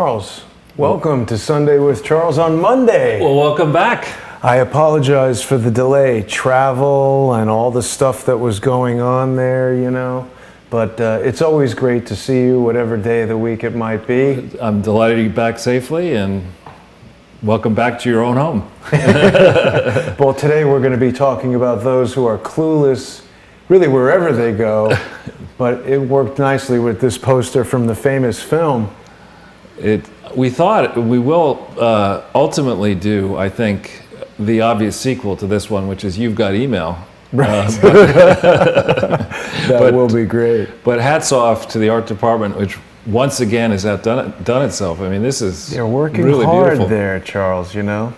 Charles, welcome to Sunday with Charles on Monday. Well, welcome back. I apologize for the delay, travel and all the stuff that was going on there, you know. But it's always great to see you, whatever day of the week it might be. I'm delighted to be back safely, and welcome back to your own home. Well, today we're going to be talking about those who are clueless, really wherever they go. But it worked nicely with this poster from the famous film. We thought we will ultimately do, I think, the obvious sequel to this one, which is You've Got Email. Right. That will be great. But hats off to the art department, which once again has outdone itself. I mean, this is They're working really hard beautiful there, Charles, you know.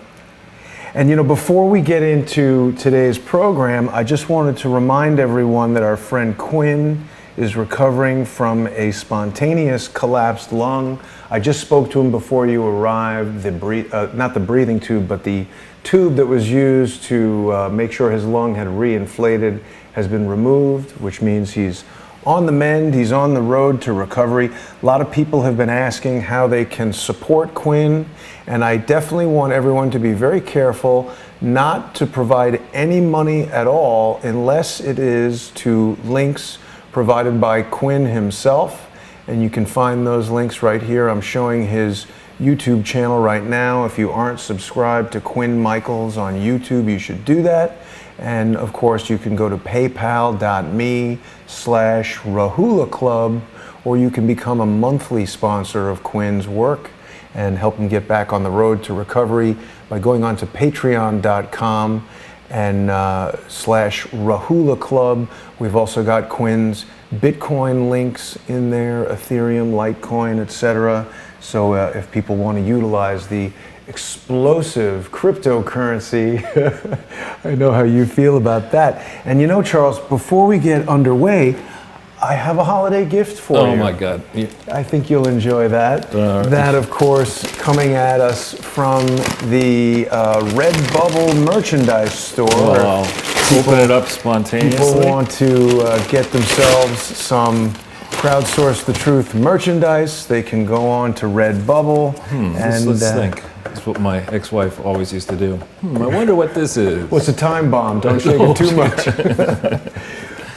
And you know, before we get into today's program, I just wanted to remind everyone that our friend Quinn is recovering from a spontaneous collapsed lung. I just spoke to him before you arrived. Not the breathing tube, but the tube that was used to make sure his lung had reinflated has been removed, which means he's on the mend, he's on the road to recovery. A lot of people have been asking how they can support Quinn, and I definitely want everyone to be very careful not to provide any money at all unless it is to links provided by Quinn himself, and you can find those links right here. I'm showing his YouTube channel right now. If you aren't subscribed to Quinn Michaels on YouTube, you should do that. And of course, you can go to paypal.me/Rahula Club, or you can become a monthly sponsor of Quinn's work and help him get back on the road to recovery by going on to patreon.com and /Rahula Club. We've also got Quinn's Bitcoin links in there, Ethereum, Litecoin, etc. So if people want to utilize the explosive cryptocurrency, I know how you feel about that. And you know, Charles, before we get underway, I have a holiday gift for you. Oh my God. I think you'll enjoy that. That, of course, coming at us from the Redbubble merchandise store. Wow. Open it up spontaneously. People want to get themselves some Crowdsource the Truth merchandise. They can go on to Redbubble. Let's think. That's what my ex-wife always used to do. I wonder what this is. What's a time bomb? Don't shake it too much.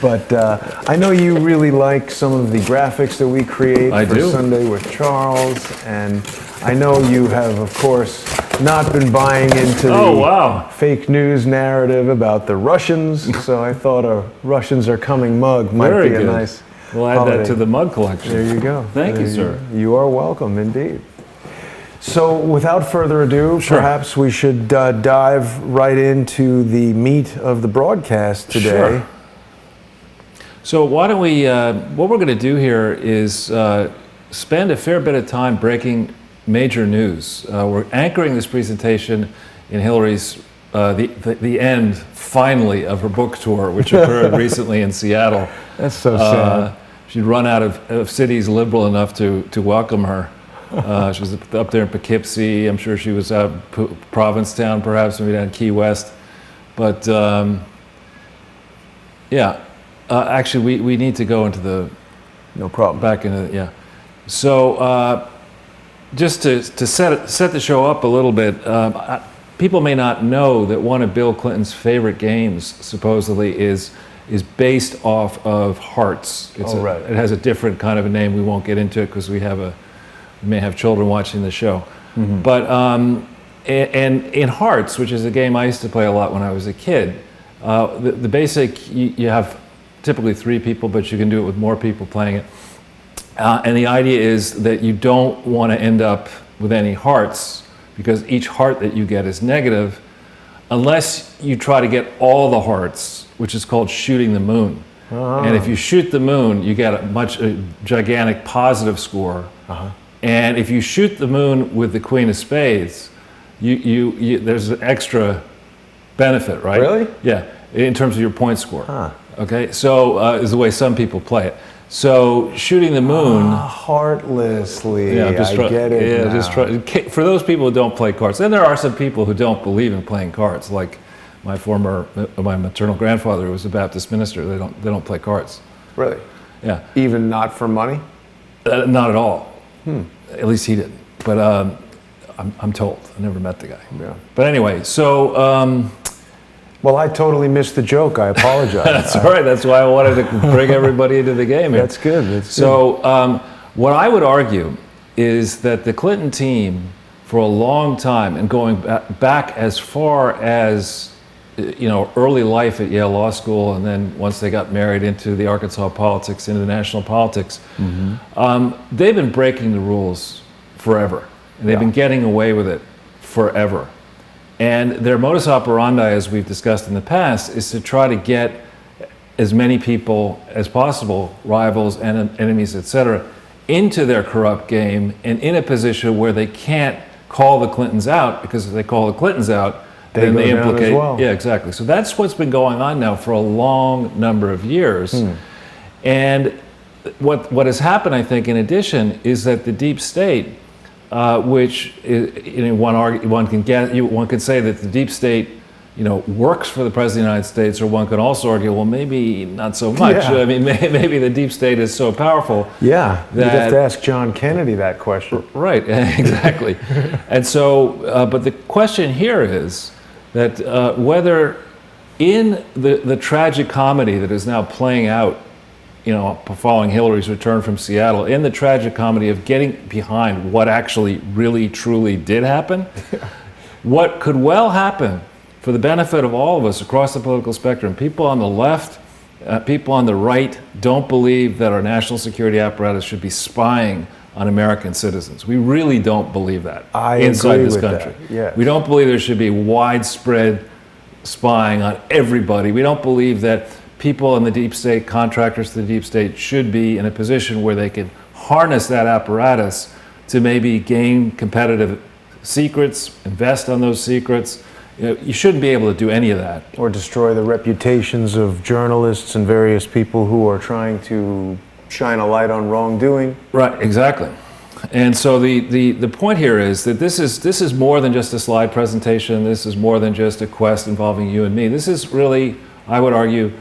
But I know you really like some of the graphics that we create for Sunday with Charles, and I know you have, of course, not been buying into the fake news narrative about the Russians, so I thought a Russians are coming mug might be a nice We'll add that to the mug collection. There you go. Thank you, sir. You are welcome, indeed. So without further ado, perhaps we should dive right into the meat of the broadcast today. Sure. So why don't we, what we're going to do here is spend a fair bit of time breaking major news. We're anchoring this presentation in Hillary's, the end, finally, of her book tour, which occurred recently in Seattle. That's so sad. She'd run out of cities liberal enough to welcome her. She was up there in Poughkeepsie. I'm sure she was out Provincetown, perhaps, maybe down Key West. But actually, we need to go into the back into So just to set the show up a little bit, people may not know that one of Bill Clinton's favorite games supposedly is based off of hearts. It has a different kind of a name. We won't get into it because we may have children watching the show. But and in Hearts, which is a game I used to play a lot when I was a kid, the basic, you have typically 3 people, but you can do it with more people playing it. And the idea is that you don't want to end up with any hearts, because each heart that you get is negative, unless you try to get all the hearts, which is called shooting the moon. And if you shoot the moon, you get a gigantic positive score. And if you shoot the moon with the Queen of Spades, there's an extra benefit, right? Really? Yeah, in terms of your point score. Okay, so is the way some people play it. So shooting the moon, heartlessly. I get it. Yeah, now. just try. For those people who don't play cards, and there are some people who don't believe in playing cards, like my maternal grandfather, who was a Baptist minister. They don't play cards. Really? Yeah. Even not for money? Not at all. At least he didn't. But I'm told. I never met the guy. Yeah. But anyway, so... well, I totally missed the joke. I apologize. That's all right. That's why I wanted to bring everybody into the game here. That's good. That's so what I would argue is that the Clinton team, for a long time, and going back as far as early life at Yale Law School, and then once they got married into the Arkansas politics, into the national politics, they've been breaking the rules forever. And they've been getting away with it forever. And their modus operandi, as we've discussed in the past, is to try to get as many people as possible, rivals and enemies, etc., into their corrupt game and in a position where they can't call the Clintons out, because if they call the Clintons out, then they implicate. As well. Yeah, exactly. So that's what's been going on now for a long number of years. And what has happened, I think, in addition, is that the deep state, which one could say that the deep state, works for the President of the United States, or one could also argue, well, maybe not so much. Yeah. I mean, maybe the deep state is so powerful. Yeah, you'd have to ask John Kennedy that question. Right, exactly. And so, but the question here is that whether in the tragic comedy that is now playing out, following Hillary's return from Seattle, in the tragic comedy of getting behind what actually really truly did happen, what could well happen for the benefit of all of us across the political spectrum, people on the left, people on the right, don't believe that our national security apparatus should be spying on American citizens. We really don't believe that inside this country. That. Yes. We don't believe there should be widespread spying on everybody. We don't believe that people in the deep state, contractors to the deep state, should be in a position where they can harness that apparatus to maybe gain competitive secrets, invest on those secrets. You shouldn't be able to do any of that. Or destroy the reputations of journalists and various people who are trying to shine a light on wrongdoing. Right, exactly. And so the point here is that this is more than just a slide presentation. This is more than just a quest involving you and me. This is really, I would argue,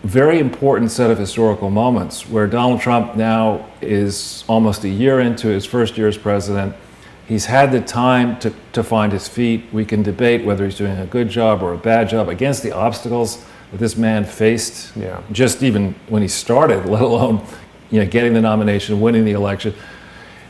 a very important set of historical moments where Donald Trump now is almost a year into his first year as president. He's had the time to find his feet. We can debate whether he's doing a good job or a bad job against the obstacles that this man faced, just even when he started, let alone getting the nomination, winning the election.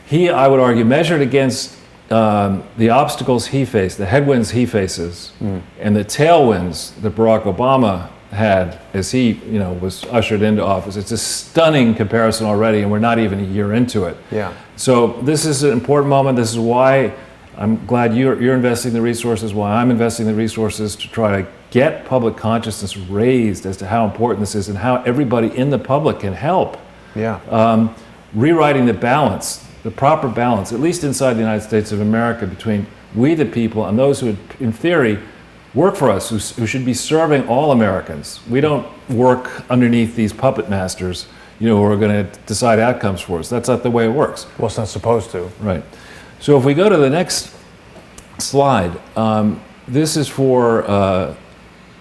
He, I would argue, measured against the obstacles he faced, the headwinds he faces, and the tailwinds that Barack Obama had as he was ushered into office. It's a stunning comparison already, and we're not even a year into it. Yeah. So this is an important moment. This is why I'm glad you're investing the resources, why I'm investing the resources to try to get public consciousness raised as to how important this is and how everybody in the public can help. Yeah. Rewriting the balance, the proper balance, at least inside the United States of America, between we the people and those who, in theory, work for us, who should be serving all Americans. We don't work underneath these puppet masters, who are going to decide outcomes for us. That's not the way it works. Well, it's not supposed to. Right. So if we go to the next slide, this is for,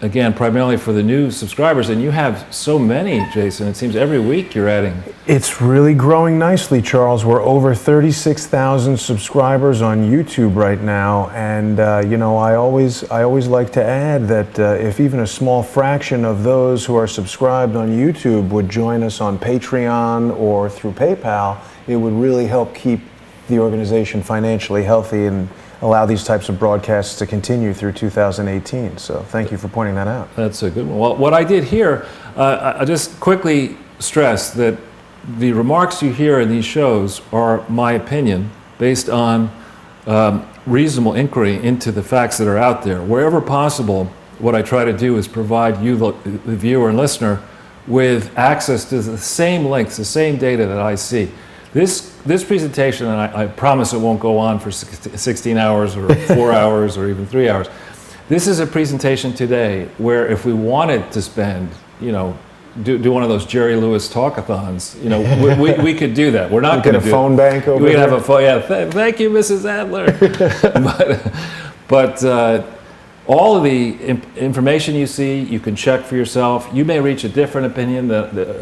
again, primarily for the new subscribers, and you have so many, Jason. It seems every week you're adding. It's really growing nicely, Charles. We're over 36,000 subscribers on YouTube right now, and I always like to add that if even a small fraction of those who are subscribed on YouTube would join us on Patreon or through PayPal, it would really help keep the organization financially healthy and allow these types of broadcasts to continue through 2018. So thank you for pointing that out. That's a good one. Well, what I did here, I just quickly stress that the remarks you hear in these shows are my opinion based on reasonable inquiry into the facts that are out there. Wherever possible, what I try to do is provide you, the viewer and listener, with access to the same links, the same data that I see. This presentation, and I promise it won't go on for 16 hours or 4 hours or even 3 hours. This is a presentation today where if we wanted to spend, do one of those Jerry Lewis talkathons, we could do that. We're not going to get a phone bank over there. We there. have a phone. Yeah, thank you, Mrs. Adler. but all of the information you see, you can check for yourself. You may reach a different opinion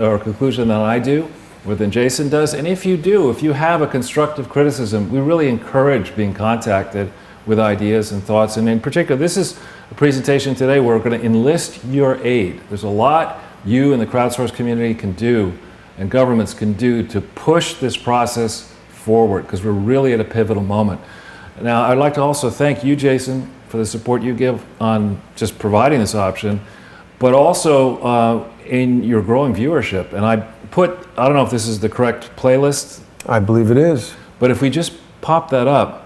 or conclusion than I do. more than Jason does. And if you have a constructive criticism, we really encourage being contacted with ideas and thoughts. And in particular, this is a presentation today where we're going to enlist your aid. There's a lot you and the crowdsource community can do and governments can do to push this process forward, because we're really at a pivotal moment. Now, I'd like to also thank you, Jason, for the support you give on just providing this option, but also in your growing viewership. And I don't know if this is the correct playlist. I believe it is. But if we just pop that up.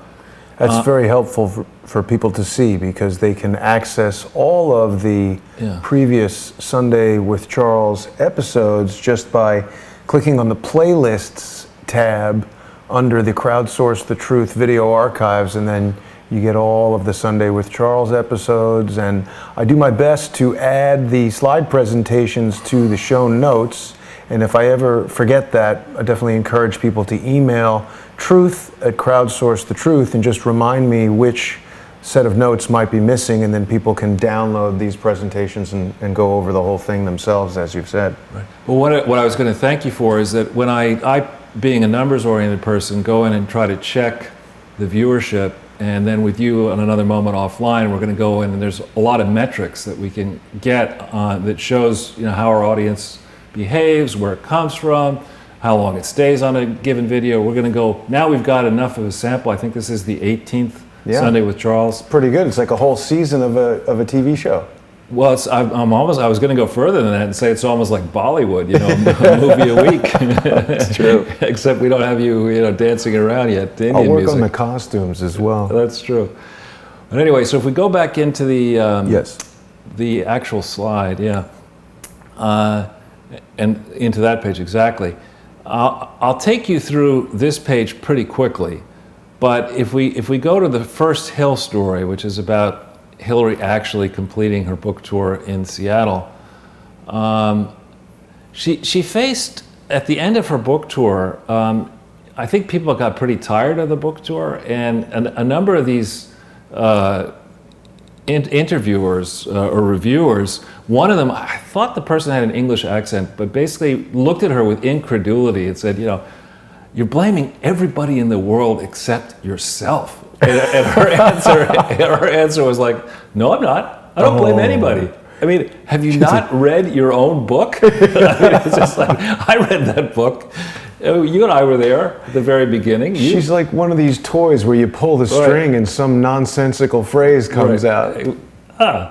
That's very helpful for people to see, because they can access all of the previous Sunday with Charles episodes just by clicking on the playlists tab under the Crowdsource the Truth video archives, and then you get all of the Sunday with Charles episodes. And I do my best to add the slide presentations to the show notes. And if I ever forget that, I definitely encourage people to email truth@Crowdsource the Truth and just remind me which set of notes might be missing, and then people can download these presentations and go over the whole thing themselves, as you've said. Right. Well, what I was going to thank you for is that when I, being a numbers-oriented person, go in and try to check the viewership, and then with you on another moment offline, we're going to go in, and there's a lot of metrics that we can get that shows how our audience behaves, where it comes from, how long it stays on a given video. We're going to go, now we've got enough of a sample. I think this is the 18th Sunday with Charles. Pretty good. It's like a whole season of a TV show. Well, I was going to go further than that and say it's almost like Bollywood, a movie a week. That's true. Except we don't have you, dancing around yet. I'll work on the costumes as well. That's true. But anyway, so if we go back into the actual slide, and into that page exactly. I'll take you through this page pretty quickly, but if we go to the first Hill story, which is about Hillary actually completing her book tour in Seattle, she faced, at the end of her book tour, I think people got pretty tired of the book tour, and a number of these interviewers or reviewers, one of them, I thought the person had an English accent, but basically looked at her with incredulity and said, you're blaming everybody in the world except yourself. And her answer was like, no, I'm not. I don't blame anybody. I mean, have you not read your own book? It's just like, I read that book. You and I were there at the very beginning. She's like one of these toys where you pull the string and some nonsensical phrase comes out.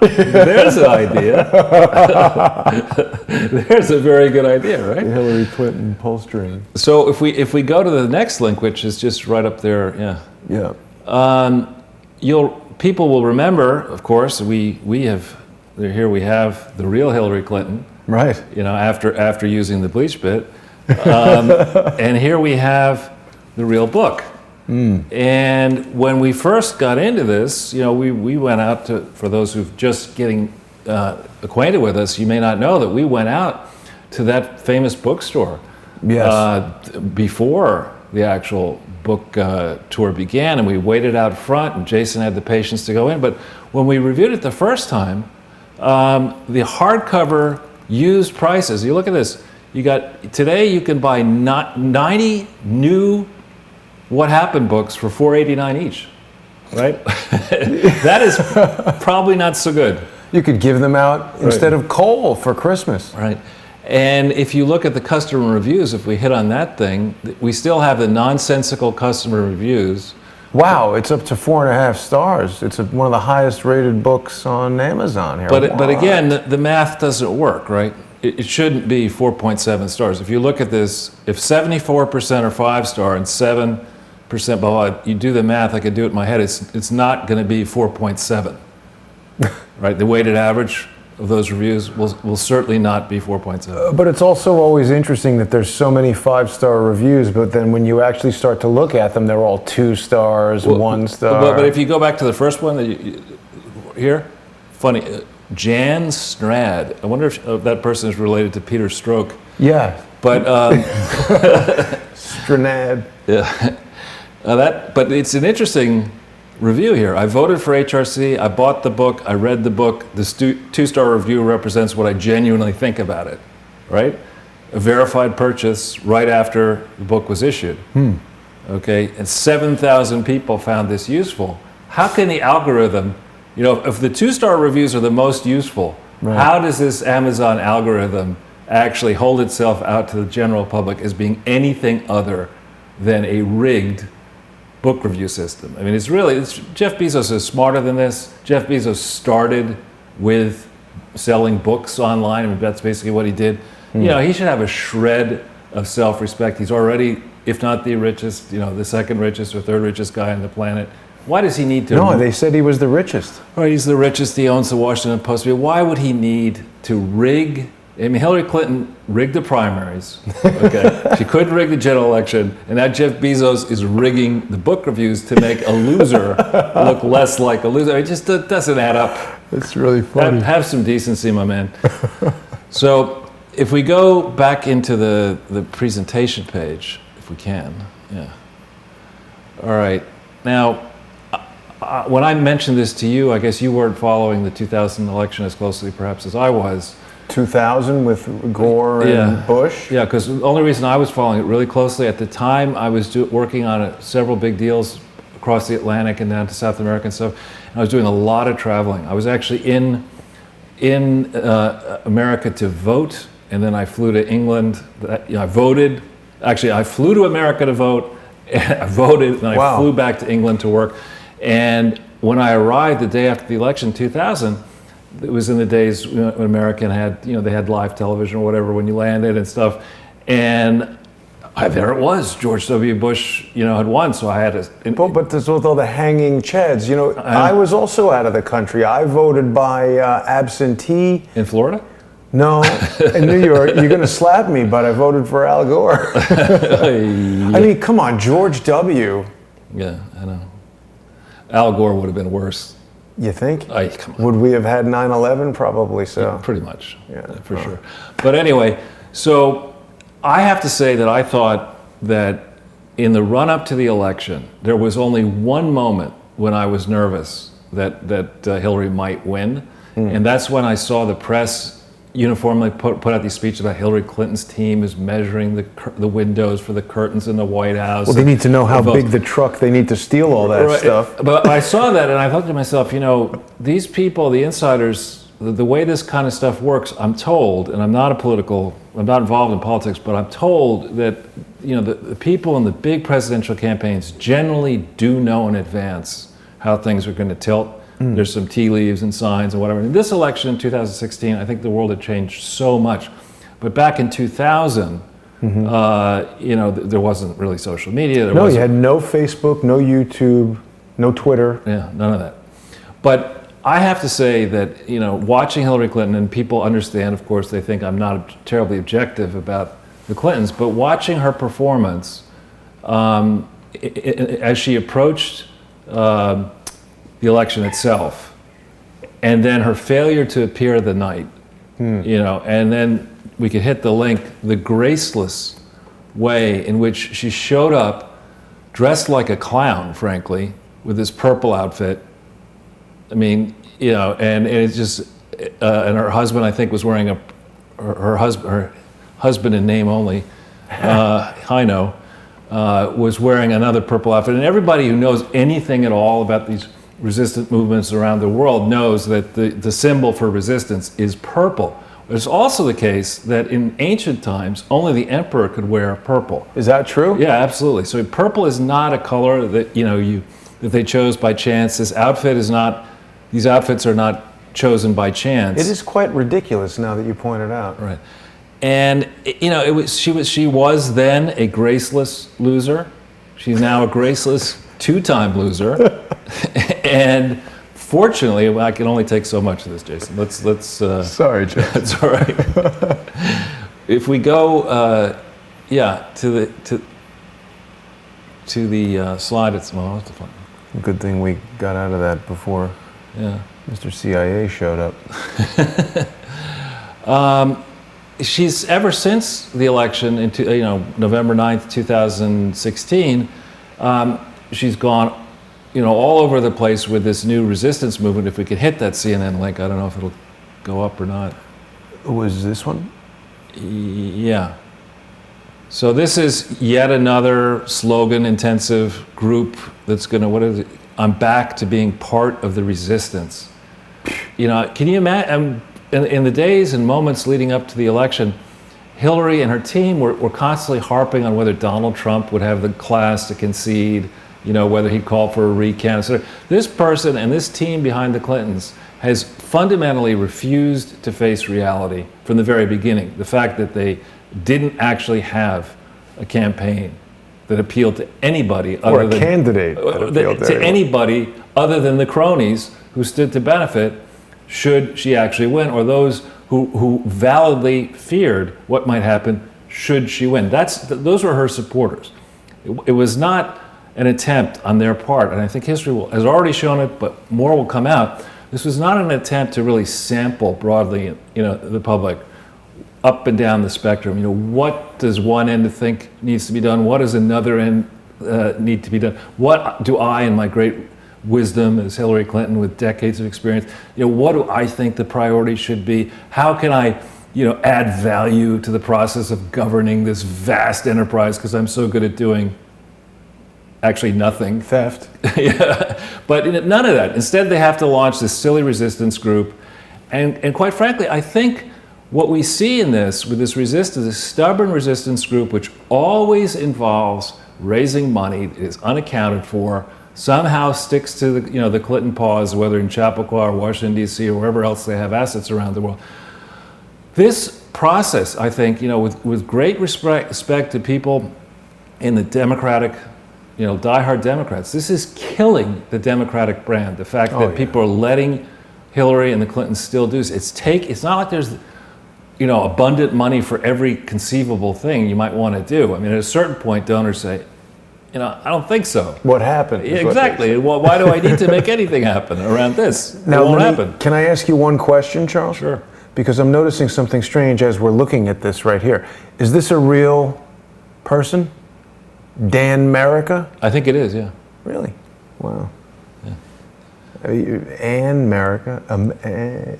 There's an idea. There's a very good idea, right? The Hillary Clinton pull string. So if we go to the next link, which is just right up there, people will remember, of course, we have the real Hillary Clinton, right? After using the bleach bit. And here we have the real book. And when we first got into this, we went out to, for those who've just getting acquainted with us, you may not know that we went out to that famous bookstore before the actual book tour began, and we waited out front, and Jason had the patience to go in. But when we reviewed it the first time, the hardcover used prices, you look at this, today you can buy 90 new What Happened books for $4.89 each, right? That is probably not so good. You could give them out instead of coal for Christmas. Right. And if you look at the customer reviews, if we hit on that thing, we still have the nonsensical customer reviews. Wow, it's up to 4.5 stars. It's one of the highest rated books on Amazon here. But again, the math doesn't work, right? It shouldn't be 4.7 stars. If you look at this, if 74% are 5-star and 7% blah, blah, you do the math, I could do it in my head, it's not going to be 4.7, right? The weighted average of those reviews will certainly not be 4.7. But it's also always interesting that there's so many 5-star reviews, but then when you actually start to look at them, they're all 2 stars, 1 star. But if you go back to the first one, here, funny, Jan Strad. I wonder if that person is related to Peter Stroke. Yeah. But Stranad. Yeah. But it's an interesting review here. I voted for HRC. I bought the book. I read the book. This 2-star review represents what I genuinely think about it, right? a verified purchase right after the book was issued. Okay, and 7,000 people found this useful. How can the algorithm, if the 2-star reviews are the most useful, how does this Amazon algorithm actually hold itself out to the general public as being anything other than a rigged book review system? I mean, Jeff Bezos is smarter than this. Jeff Bezos started with selling books online. I mean, that's basically what he did. He should have a shred of self-respect. He's already, if not the richest, the second richest or third richest guy on the planet. Why does he need to? No, they said he was the richest. Right, he's the richest. He owns the Washington Post. Why would he need to rig? I mean, Hillary Clinton rigged the primaries. Okay, she couldn't rig the general election, and now Jeff Bezos is rigging the book reviews to make a loser look less like a loser. It just doesn't add up. It's really funny. Have some decency, my man. So, if we go back into the presentation page, if we can, yeah. All right. Now, when I mentioned this to you, I guess you weren't following the 2000 election as closely, perhaps, as I was. 2000 with Gore and Bush? Yeah, because the only reason I was following it really closely at the time, I was working on several big deals across the Atlantic and down to South America and stuff. And I was doing a lot of traveling. I was actually in America to vote, and then I flew to England. I voted. Actually, I flew to America to vote, and I voted, and I flew back to England to work. And when I arrived the day after the election, 2000, it was in the days when America had, they had live television or whatever when you landed and stuff. And there it was, George W. Bush, had won, so I had to... But this with all the hanging chads, I was also out of the country. I voted by absentee. In Florida? No, in New York. You're going to slap me, but I voted for Al Gore. I mean, come on, George W. Yeah, I know. Al Gore would have been worse. You think? Come on. Would we have had 9/11? Probably so. Yeah, pretty much, for sure. But anyway, so I have to say that I thought that in the run-up to the election, there was only one moment when I was nervous that Hillary might win, and that's when I saw the press uniformly put out these speeches about Hillary Clinton's team is measuring the windows for the curtains in the White House. Well, they need to know how big the truck they need to steal all that stuff. But I saw that and I thought to myself, these people, the insiders, the way this kind of stuff works, I'm told, and I'm not involved in politics, but I'm told that the people in the big presidential campaigns generally do know in advance how things are going to tilt. There's some tea leaves and signs and whatever. In this election in 2016, I think the world had changed so much. But back in 2000, there wasn't really social media. You had no Facebook, no YouTube, no Twitter. Yeah, none of that. But I have to say that, watching Hillary Clinton, and people understand, of course, they think I'm not terribly objective about the Clintons, but watching her performance as she approached the election itself, and then her failure to appear the night, and then we could hit the link, the graceless way in which she showed up dressed like a clown, frankly, with this purple outfit. I mean, and it's just, and her husband, I think, was wearing her husband in name only, Heino, was wearing another purple outfit. And everybody who knows anything at all about these resistance movements around the world knows that the symbol for resistance is purple. It's also the case that in ancient times, only the emperor could wear purple. Is that true? Yeah, absolutely. So purple is not a color that that they chose by chance. These outfits are not chosen by chance. It is quite ridiculous now that you point it out. Right. And she was then a graceless loser. She's now a graceless two-time loser. And fortunately, I can only take so much of this, Jason. Let's. Sorry, Jason. That's all right. If we go, to the slide, it's that's fun. Good thing we got out of that before. Yeah. Mr. CIA showed up. She's ever since the election into November 9th, 2016. She's gone all over the place with this new resistance movement. If we could hit that CNN link, I don't know if it'll go up or not. Was this one? Yeah. So this is yet another slogan-intensive group that's going to, what is it? I'm back to being part of the resistance. You know, can you imagine, in the days and moments leading up to the election, Hillary and her team were constantly harping on whether Donald Trump would have the class to concede, you know, whether he'd call for a recount. So this person and this team behind the Clintons has fundamentally refused to face reality from the very beginning. The fact that they didn't actually have a campaign that appealed to anybody or a candidate that appealed to anybody other than the cronies who stood to benefit should she actually win, or those who validly feared what might happen should she win. Those were her supporters. It was not an attempt on their part, and I think history has already shown it, but more will come out. This was not an attempt to really sample broadly, you know, the public up and down the spectrum. You know, what does one end think needs to be done? What does another end need to be done? What do I, in my great wisdom as Hillary Clinton with decades of experience, you know, what do I think the priorities should be? How can I, you know, add value to the process of governing this vast enterprise because I'm so good at doing actually nothing. Theft. Yeah. But none of that. Instead, they have to launch this silly resistance group. And quite frankly, I think what we see in this, with this resistance, this stubborn resistance group, which always involves raising money, is unaccounted for, somehow sticks to the, you know, the Clinton pause, whether in Chappaqua or Washington, D.C., or wherever else they have assets around the world. This process, I think, you know, with great respect to people in the Democratic, you know, diehard Democrats, this is killing the Democratic brand. The fact that people are letting Hillary and the Clintons still do this. It's not like there's, you know, abundant money for every conceivable thing you might want to do. I mean, at a certain point, donors say, you know, I don't think so. What happened? Exactly. Well, why do I need to make anything happen around this? Now, it won't happen. Can I ask you one question, Charles? Sure. Because I'm noticing something strange as we're looking at this right here. Is this a real person? Dan Merica? I think it is, yeah. Really? Wow. Ann America,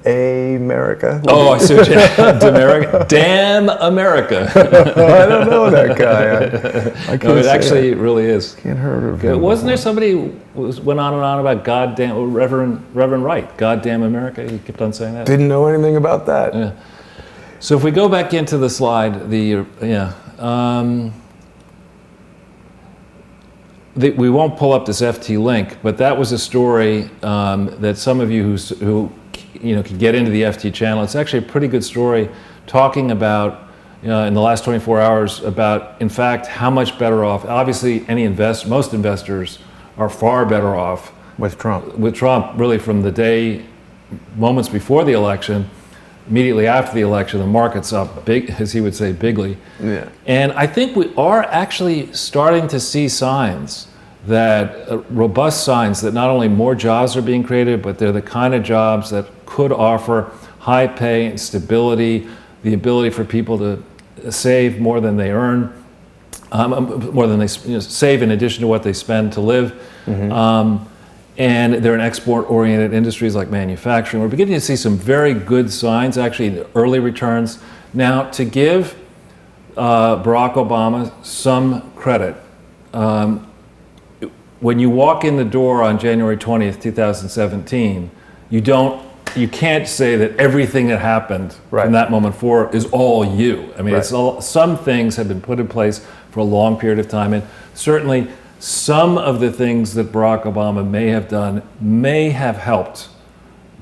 America. Oh, I see what you Demerica. Damn America. I don't know that guy. I No, it actually really is. Can't heard of him. Wasn't there somebody who went on and on about goddamn Reverend Wright, goddamn America? He kept on saying that. Didn't know anything about that. Yeah. So if we go back into the slide, we won't pull up this FT link, but that was a story that some of you who you know can get into the FT channel. It's actually a pretty good story, talking about in the last 24 hours about, in fact, how much better off. Obviously, most investors are far better off with Trump. With Trump, really, from the moments before the election. Immediately after the election, the market's up big, as he would say, bigly. Yeah. And I think we are actually starting to see signs robust signs that not only more jobs are being created, but they're the kind of jobs that could offer high pay and stability, the ability for people to save more than they earn, more than they save in addition to what they spend to live. Mm-hmm. And they're in export-oriented industries like manufacturing. We're beginning to see some very good signs, actually, the early returns. Now, to give Barack Obama some credit, when you walk in the door on January 20th, 2017, you can't say that everything that happened from that moment forward is all you. I mean, some things have been put in place for a long period of time, and certainly some of the things that Barack Obama may have done may have helped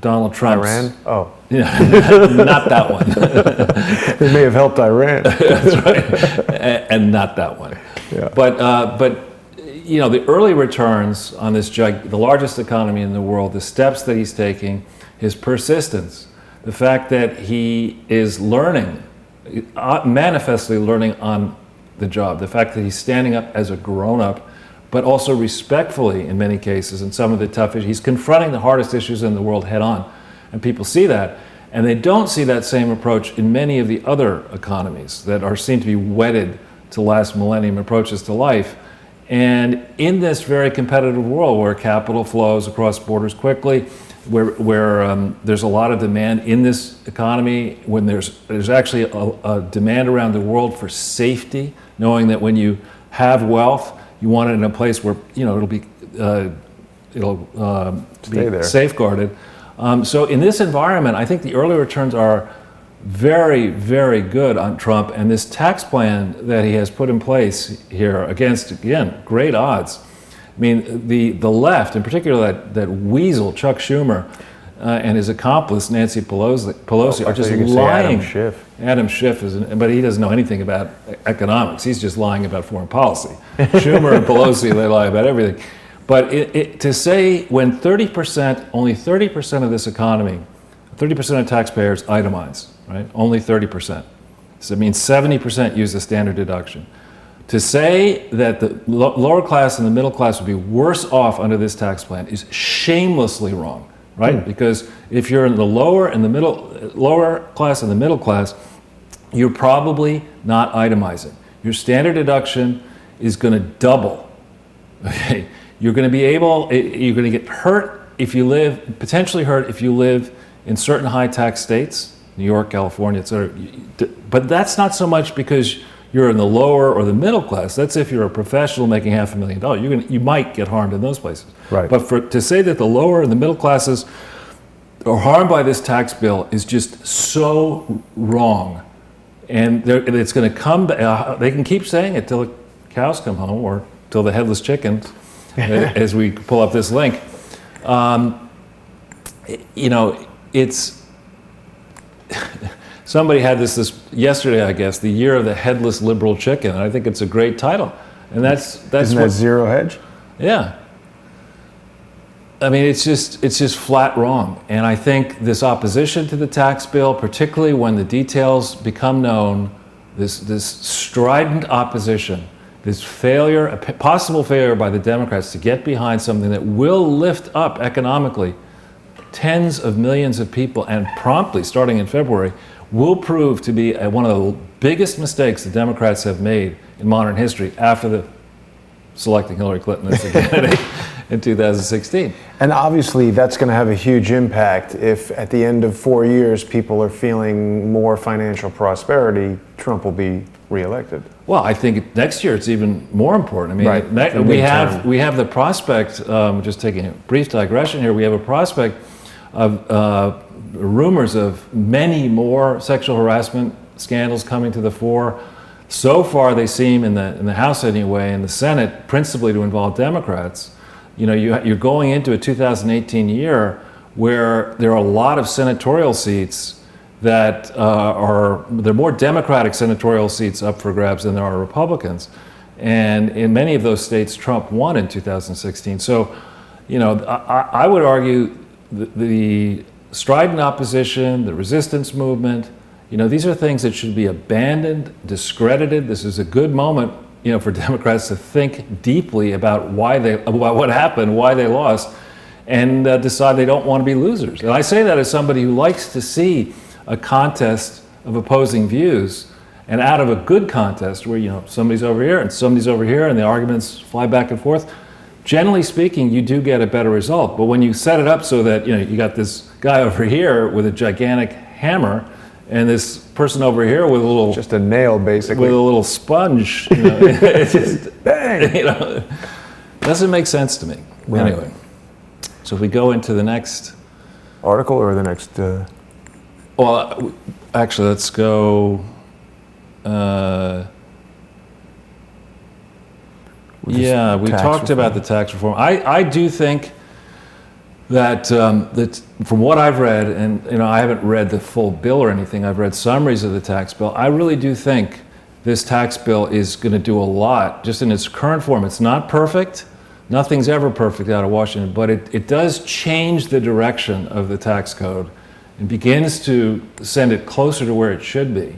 Donald Trump's... Iran? Oh. Yeah, not that one. It may have helped Iran. That's right. And not that one. Yeah. But you know, the early returns on this the largest economy in the world, the steps that he's taking, his persistence, the fact that he is learning, manifestly learning on the job, the fact that he's standing up as a grown-up, but also respectfully in many cases, and some of the tough issues. He's confronting the hardest issues in the world head on, and people see that. And they don't see that same approach in many of the other economies that seem to be wedded to last millennium approaches to life. And in this very competitive world where capital flows across borders quickly, where there's a lot of demand in this economy, when there's actually a demand around the world for safety, knowing that when you have wealth, you want it in a place where it'll be safeguarded. So in this environment, I think the early returns are very, very good on Trump, and this tax plan that he has put in place here against, again, great odds. I mean, the left, in particular that weasel Chuck Schumer and his accomplice Nancy Pelosi are just lying. Adam Schiff but he doesn't know anything about economics. He's just lying about foreign policy. Schumer and Pelosi, they lie about everything. But to say when only 30% of this economy, 30% of taxpayers itemize, right? Only 30%. So it means 70% use the standard deduction. To say that the lower class and the middle class would be worse off under this tax plan is shamelessly wrong, right? Because if you're in the lower class and the middle class, you're probably not itemizing. Your standard deduction is going to double. Okay, you're going to get hurt potentially hurt if you live in certain high tax states, New York, California, et cetera. But that's not so much because you're in the lower or the middle class. That's if you're a professional making $500,000. You might get harmed in those places. Right. But to say that the lower and the middle classes are harmed by this tax bill is just so wrong. And it's going to come back. They can keep saying it till the cows come home or till the headless chicken, as we pull up this link. It's somebody had this yesterday, I guess, the year of the headless liberal chicken, and I think it's a great title. And that's Isn't that zero hedge? Yeah. I mean, it's just flat wrong. And I think this opposition to the tax bill, particularly when the details become known, this strident opposition, this failure, a possible failure by the Democrats to get behind something that will lift up economically tens of millions of people and promptly, starting in February, will prove to be one of the biggest mistakes the Democrats have made in modern history after selecting Hillary Clinton as the candidate in 2016. And obviously that's going to have a huge impact if at the end of 4 years people are feeling more financial prosperity, Trump will be reelected. Well, I think next year it's even more important. I mean, right. we have the prospect, just taking a brief digression here, we have a prospect of rumors of many more sexual harassment scandals coming to the fore. So far, they seem in the House anyway, in the Senate, principally to involve Democrats. You're going into a 2018 year where there are a lot of senatorial seats that there are more Democratic senatorial seats up for grabs than there are Republicans. And in many of those states, Trump won in 2016. So, I would argue the strident opposition, the resistance movement, these are things that should be abandoned, discredited. This is a good moment, for Democrats to think deeply about about what happened, why they lost, and decide they don't want to be losers. And I say that as somebody who likes to see a contest of opposing views, and out of a good contest where somebody's over here and somebody's over here, and the arguments fly back and forth. Generally speaking, you do get a better result. But when you set it up so that you got this guy over here with a gigantic hammer, and this person over here with just a nail, basically, with a little sponge, it just bang, doesn't make sense to me. Right. Anyway, so if we go into the next article or the next. Well, actually, let's go. We talked about the tax reform. I do think that from what I've read, and I haven't read the full bill or anything, I've read summaries of the tax bill. I really do think this tax bill is going to do a lot just in its current form. It's not perfect. Nothing's ever perfect out of Washington, but it does change the direction of the tax code and begins to send it closer to where it should be.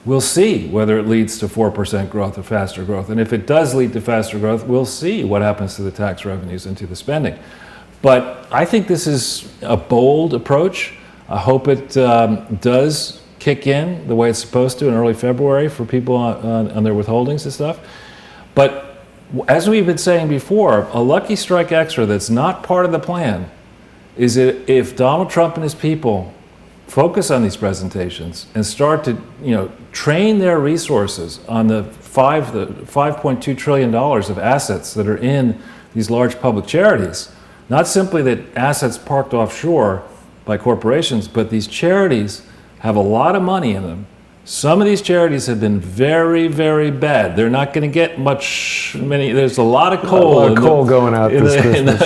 We'll see whether it leads to 4% growth or faster growth. And if it does lead to faster growth, we'll see what happens to the tax revenues and to the spending. But I think this is a bold approach. I hope it does kick in the way it's supposed to in early February for people on their withholdings and stuff. But as we've been saying before, a lucky strike extra that's not part of the plan is that if Donald Trump and his people focus on these presentations and start to, train their resources on the $5.2 trillion of assets that are in these large public charities, not simply that assets parked offshore by corporations, but these charities have a lot of money in them. Some of these charities have been very, very bad. They're not going to get there's a lot of coal. A lot of coal going out this Christmas.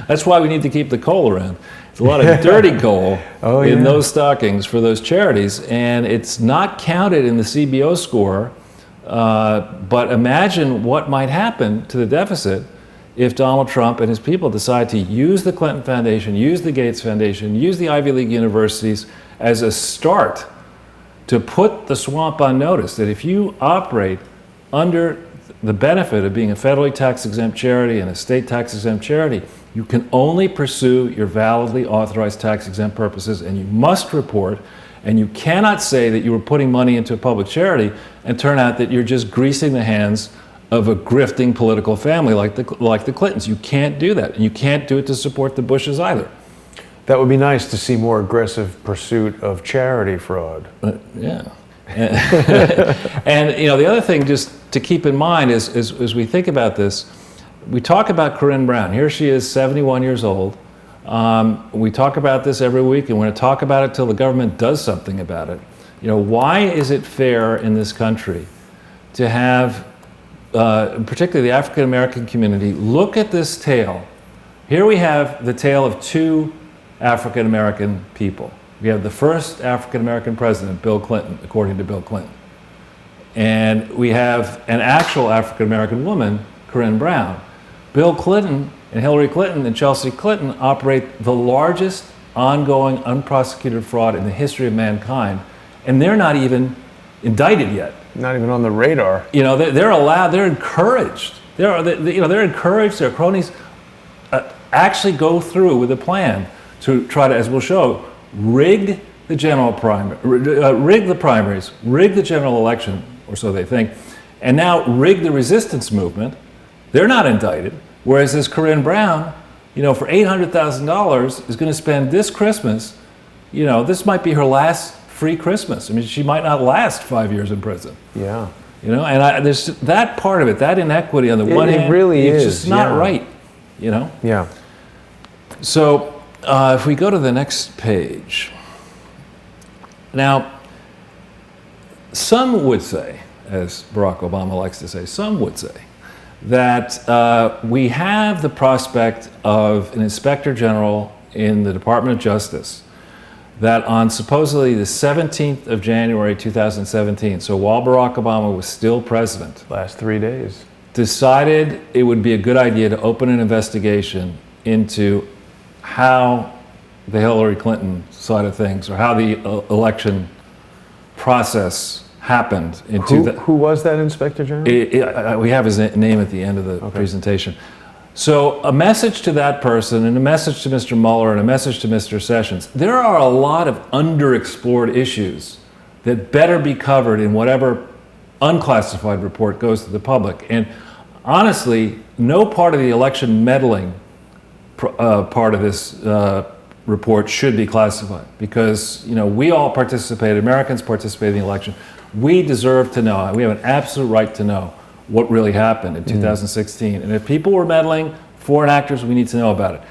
That's why we need to keep the coal around. There's a lot of dirty coal in those stockings for those charities, and it's not counted in the CBO score. But imagine what might happen to the deficit if Donald Trump and his people decide to use the Clinton Foundation, use the Gates Foundation, use the Ivy League universities as a start to put the swamp on notice that if you operate under the benefit of being a federally tax-exempt charity and a state tax-exempt charity, you can only pursue your validly authorized tax-exempt purposes, and you must report, and you cannot say that you were putting money into a public charity and turn out that you're just greasing the hands of a grifting political family like the Clintons. You can't do that, and you can't do it to support the Bushes either. That would be nice to see more aggressive pursuit of charity fraud. Yeah. And the other thing just to keep in mind is as we think about this, we talk about Corinne Brown. Here she is, 71 years old. We talk about this every week, and we're going to talk about it till the government does something about it. Why is it fair in this country to have, particularly the African American community, look at this tale? Here we have the tale of two African American people. We have the first African American president, Bill Clinton, according to Bill Clinton. And we have an actual African American woman, Corinne Brown. Bill Clinton and Hillary Clinton and Chelsea Clinton operate the largest ongoing unprosecuted fraud in the history of mankind, and they're not even indicted yet. Not even on the radar. They're allowed, they're encouraged. They're encouraged, their cronies actually go through with a plan to try to, as we'll show, rig the primaries, rig the general election, or so they think, and now rig the resistance movement. They're not indicted, whereas this Corinne Brown, for $800,000 is going to spend this Christmas, this might be her last free Christmas. I mean, she might not last 5 years in prison. Yeah. And there's that part of it, that inequity on the one hand, it really it's is, just not right, Yeah. So if we go to the next page. Now, some would say, as Barack Obama likes to say, some would say, that we have the prospect of an inspector general in the Department of Justice that on supposedly the 17th of January 2017, so while Barack Obama was still president, Last 3 days. decided it would be a good idea to open an investigation into how the Hillary Clinton side of things, or how the election process happened. Who was that Inspector General? We have his name at the end of the presentation. So a message to that person, and a message to Mr. Mueller, and a message to Mr. Sessions. There are a lot of underexplored issues that better be covered in whatever unclassified report goes to the public. And honestly, no part of the election meddling part of this report should be classified, because we all participated, Americans participated in the election. We deserve to know, and we have an absolute right to know what really happened in 2016. And if people were meddling, foreign actors, we need to know about it.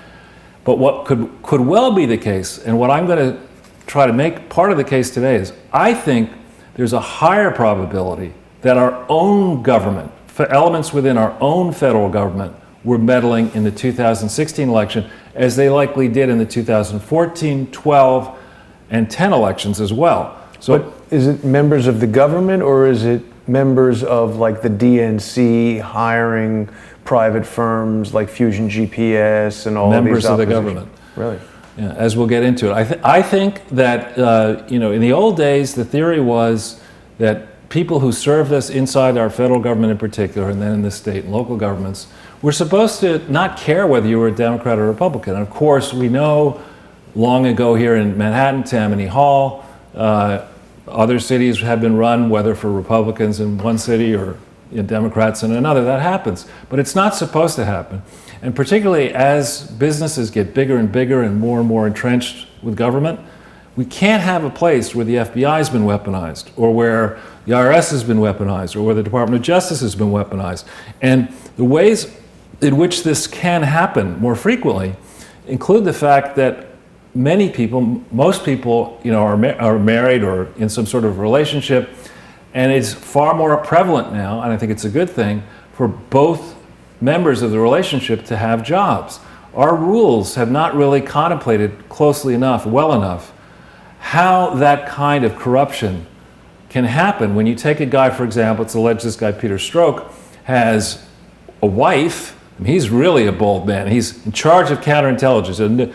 But what could well be the case, and what I'm going to try to make part of the case today, is I think there's a higher probability that our own government, elements within our own federal government, were meddling in the 2016 election, as they likely did in the 2014, 12, and 10 elections as well. So, but is it members of the government, or is it members of like the DNC hiring private firms like Fusion GPS and all members of these of the government? Really? Yeah, as we'll get into it. I think that in the old days, the theory was that people who served us inside our federal government in particular, and then in the state and local governments, were supposed to not care whether you were a Democrat or Republican. And of course, we know long ago here in Manhattan, Tammany Hall, other cities have been run, whether for Republicans in one city or Democrats in another. That happens. But it's not supposed to happen. And particularly as businesses get bigger and bigger and more entrenched with government, we can't have a place where the FBI has been weaponized, or where the IRS has been weaponized, or where the Department of Justice has been weaponized. And the ways in which this can happen more frequently include the fact that many people, most people, are married or in some sort of relationship, and it's far more prevalent now, and I think it's a good thing, for both members of the relationship to have jobs. Our rules have not really contemplated closely enough, well enough, how that kind of corruption can happen when you take a guy, for example, it's alleged this guy Peter Strzok has a wife. I mean, he's really a bold man. He's in charge of counterintelligence,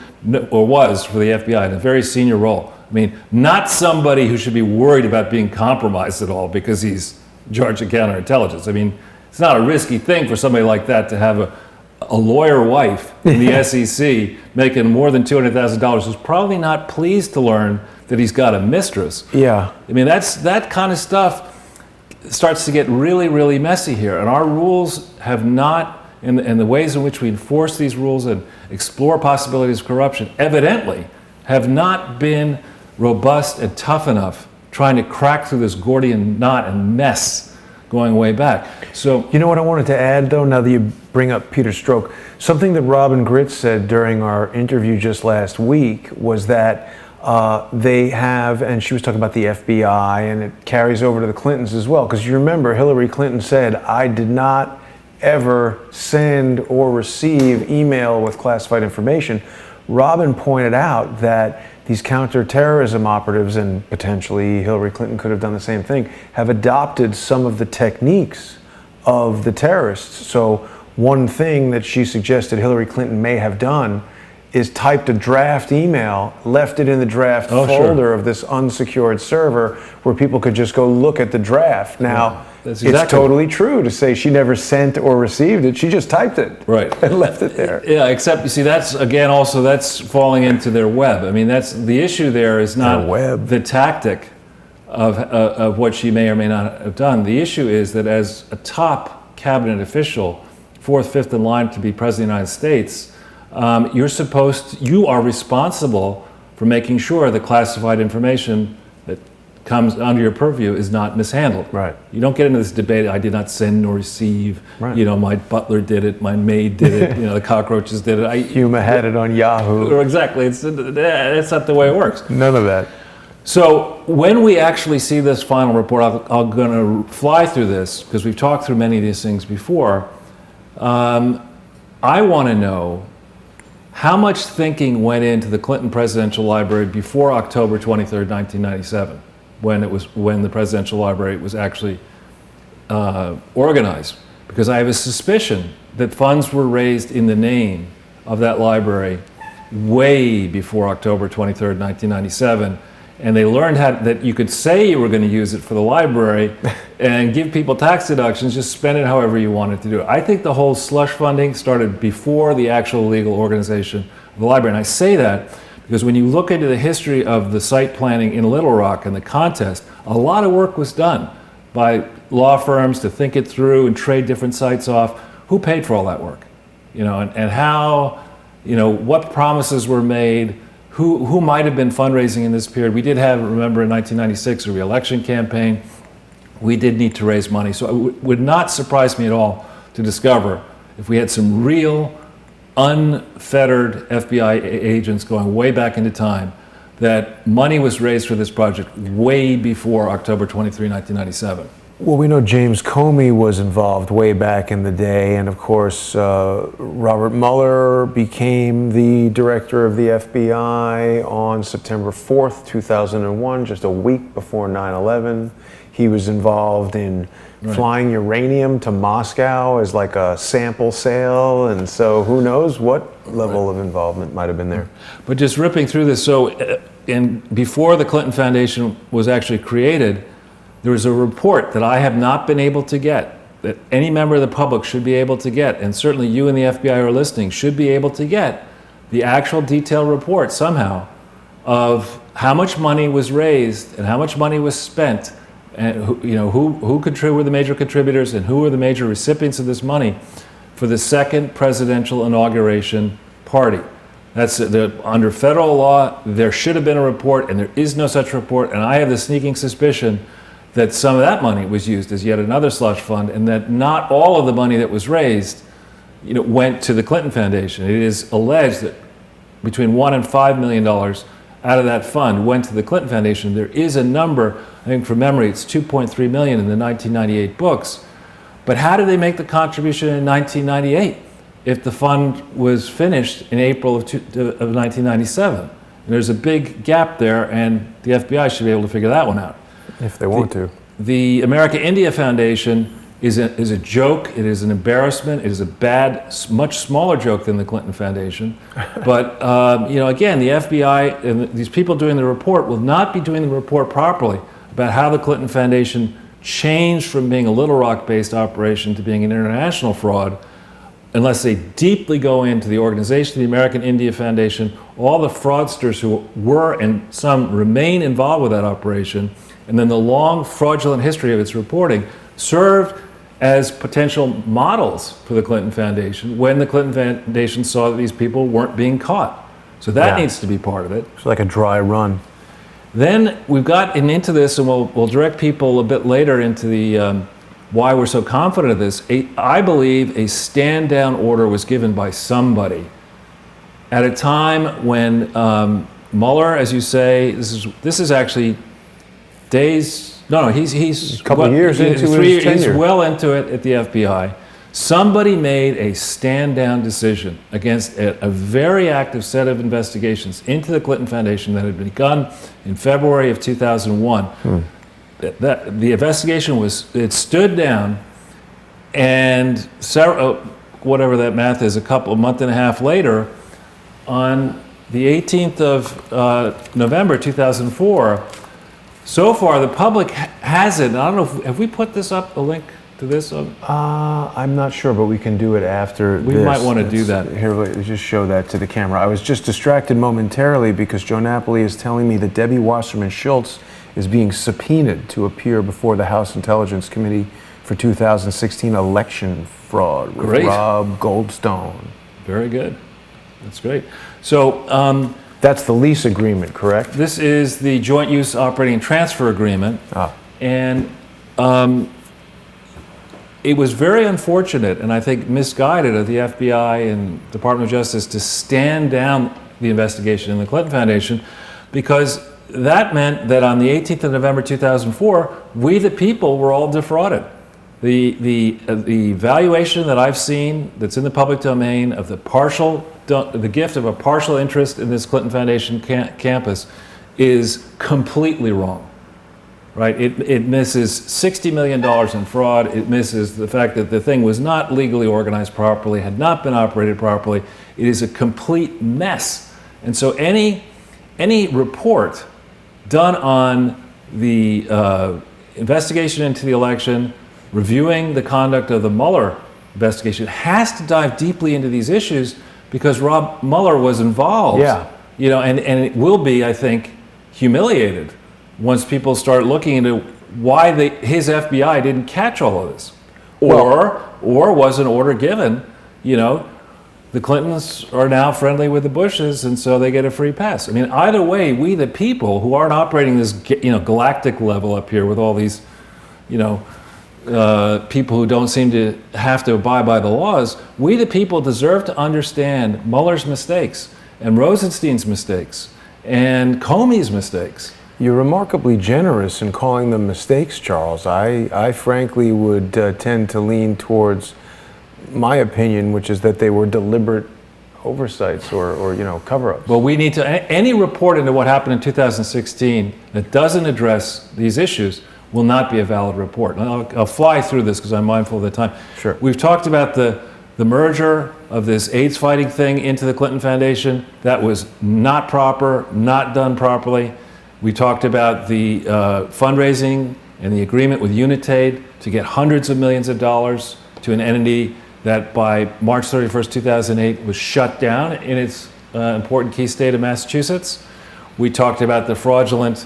or was for the FBI, in a very senior role. I mean, not somebody who should be worried about being compromised at all because he's in charge of counterintelligence. I mean, it's not a risky thing for somebody like that to have a lawyer wife in the SEC making more than $200,000 who's probably not pleased to learn that he's got a mistress. Yeah. I mean, that kind of stuff starts to get really, really messy here. And our rules have not, and the ways in which we enforce these rules and explore possibilities of corruption, evidently have not been robust and tough enough trying to crack through this Gordian knot and mess going way back. So, you know what I wanted to add, though, now that you bring up Peter Strzok, something that Robin Gritz said during our interview just last week was that they have, and she was talking about the FBI, and it carries over to the Clintons as well, because you remember Hillary Clinton said, I did not ever send or receive email with classified information. Robin pointed out that these counterterrorism operatives, and potentially Hillary Clinton could have done the same thing, have adopted some of the techniques of the terrorists. So one thing that she suggested Hillary Clinton may have done is typed a draft email, left it in the draft folder of this unsecured server where people could just go look at the draft. Now, it's totally true to say she never sent or received it. She just typed it and left it there. Yeah, except you see, that's again also that's falling into their web. I mean, that's the issue. There is not the tactic of what she may or may not have done. The issue is that as a top cabinet official, fourth, fifth in line to be president of the United States, you are responsible for making sure the classified information that comes under your purview is not mishandled. Right. You don't get into this debate, I did not send nor receive, my butler did it, my maid did it, the cockroaches did it. Huma had it on Yahoo. Exactly, it's not the way it works. None of that. So when we actually see this final report, I'm going to fly through this because we've talked through many of these things before. I want to know how much thinking went into the Clinton Presidential Library before October 23rd, 1997, when the Presidential Library was actually organized. Because I have a suspicion that funds were raised in the name of that library way before October 23rd, 1997. And they learned that you could say you were going to use it for the library and give people tax deductions, just spend it however you wanted to do it. I think the whole slush funding started before the actual legal organization of the library. And I say that because when you look into the history of the site planning in Little Rock and the contest, a lot of work was done by law firms to think it through and trade different sites off. Who paid for all that work? And how, what promises were made, who might have been fundraising in this period. We did have, remember in 1996, a re-election campaign. We did need to raise money. So it would not surprise me at all to discover if we had some real unfettered FBI agents going way back into time, that money was raised for this project way before October 23, 1997. Well, we know James Comey was involved way back in the day, and of course, Robert Mueller became the director of the FBI on September 4th, 2001, just a week before 9/11. He was involved in flying uranium to Moscow as like a sample sale, and so who knows what level of involvement might have been there. But just ripping through this, so before the Clinton Foundation was actually created, there was a report that I have not been able to get, that any member of the public should be able to get, and certainly you and the FBI are listening, should be able to get the actual detailed report somehow of how much money was raised and how much money was spent and who were the major contributors and who were the major recipients of this money for the second presidential inauguration party. That's under federal law. There should have been a report, and there is no such report. And I have the sneaking suspicion that some of that money was used as yet another slush fund, and that not all of the money that was raised, went to the Clinton Foundation. It is alleged that between $1 and $5 million out of that fund went to the Clinton Foundation. There is a number, I think from memory, it's 2.3 million in the 1998 books. But how did they make the contribution in 1998 if the fund was finished in April of 1997? And there's a big gap there, and the FBI should be able to figure that one out. If they want to. The America-India Foundation is a joke. It is an embarrassment. It is a bad, much smaller joke than the Clinton Foundation. But again, the FBI and these people doing the report will not be doing the report properly about how the Clinton Foundation changed from being a Little Rock-based operation to being an international fraud, unless they deeply go into the organization of the American-India Foundation, all the fraudsters who were and some remain involved with that operation, and then the long fraudulent history of its reporting served as potential models for the Clinton Foundation when the Clinton Foundation saw that these people weren't being caught. So that needs to be part of it. It's like a dry run. Then we've gotten into this, and we'll direct people a bit later into the why we're so confident of this. I believe a stand-down order was given by somebody at a time when Mueller, as you say, this is actually days. No, he's a couple of years into his tenure. He's well into it at the FBI. Somebody made a stand-down decision against a very active set of investigations into the Clinton Foundation that had begun in February of 2001. The investigation stood down, and whatever that math is, a month and a half later, on the 18th of November 2004, so far the public hasn't. I don't know, have we put this up, a link to this? I'm not sure, but we can do it after We might want to do that. Here, let's just show that to the camera. I was just distracted momentarily because Joe Napoli is telling me that Debbie Wasserman Schultz is being subpoenaed to appear before the House Intelligence Committee for 2016 election fraud with Rob Goldstone. Very good. That's great. So that's the lease agreement, correct? This is the Joint Use Operating and Transfer Agreement. And it was very unfortunate, and I think misguided of the FBI and Department of Justice to stand down the investigation in the Clinton Foundation, because that meant that on the 18th of November 2004, we the people were all defrauded. The valuation that I've seen that's in the public domain of the gift of a partial interest in this Clinton Foundation campus is completely wrong. Right? It misses $60 million in fraud. It misses the fact that the thing was not legally organized properly, had not been operated properly. It is a complete mess. And so any report done on the investigation into the election, reviewing the conduct of the Mueller investigation, has to dive deeply into these issues, because Rob Mueller was involved. And it will be, I think, humiliated once people start looking into why his FBI didn't catch all of this, or was an order given. The Clintons are now friendly with the Bushes, and so they get a free pass. I mean, either way, we the people who aren't operating this galactic level up here with all these people who don't seem to have to abide by the laws, we the people deserve to understand Mueller's mistakes and Rosenstein's mistakes and Comey's mistakes. You're remarkably generous in calling them mistakes, Charles. I frankly would tend to lean towards my opinion, which is that they were deliberate oversights or cover-ups. Well, we need to, any report into what happened in 2016 that doesn't address these issues will not be a valid report. And I'll fly through this because I'm mindful of the time. Sure. We've talked about the merger of this AIDS fighting thing into the Clinton Foundation. That was not proper, not done properly. We talked about the fundraising and the agreement with Unitaid to get hundreds of millions of dollars to an entity that by March 31st, 2008 was shut down in its important key state of Massachusetts. We talked about the fraudulent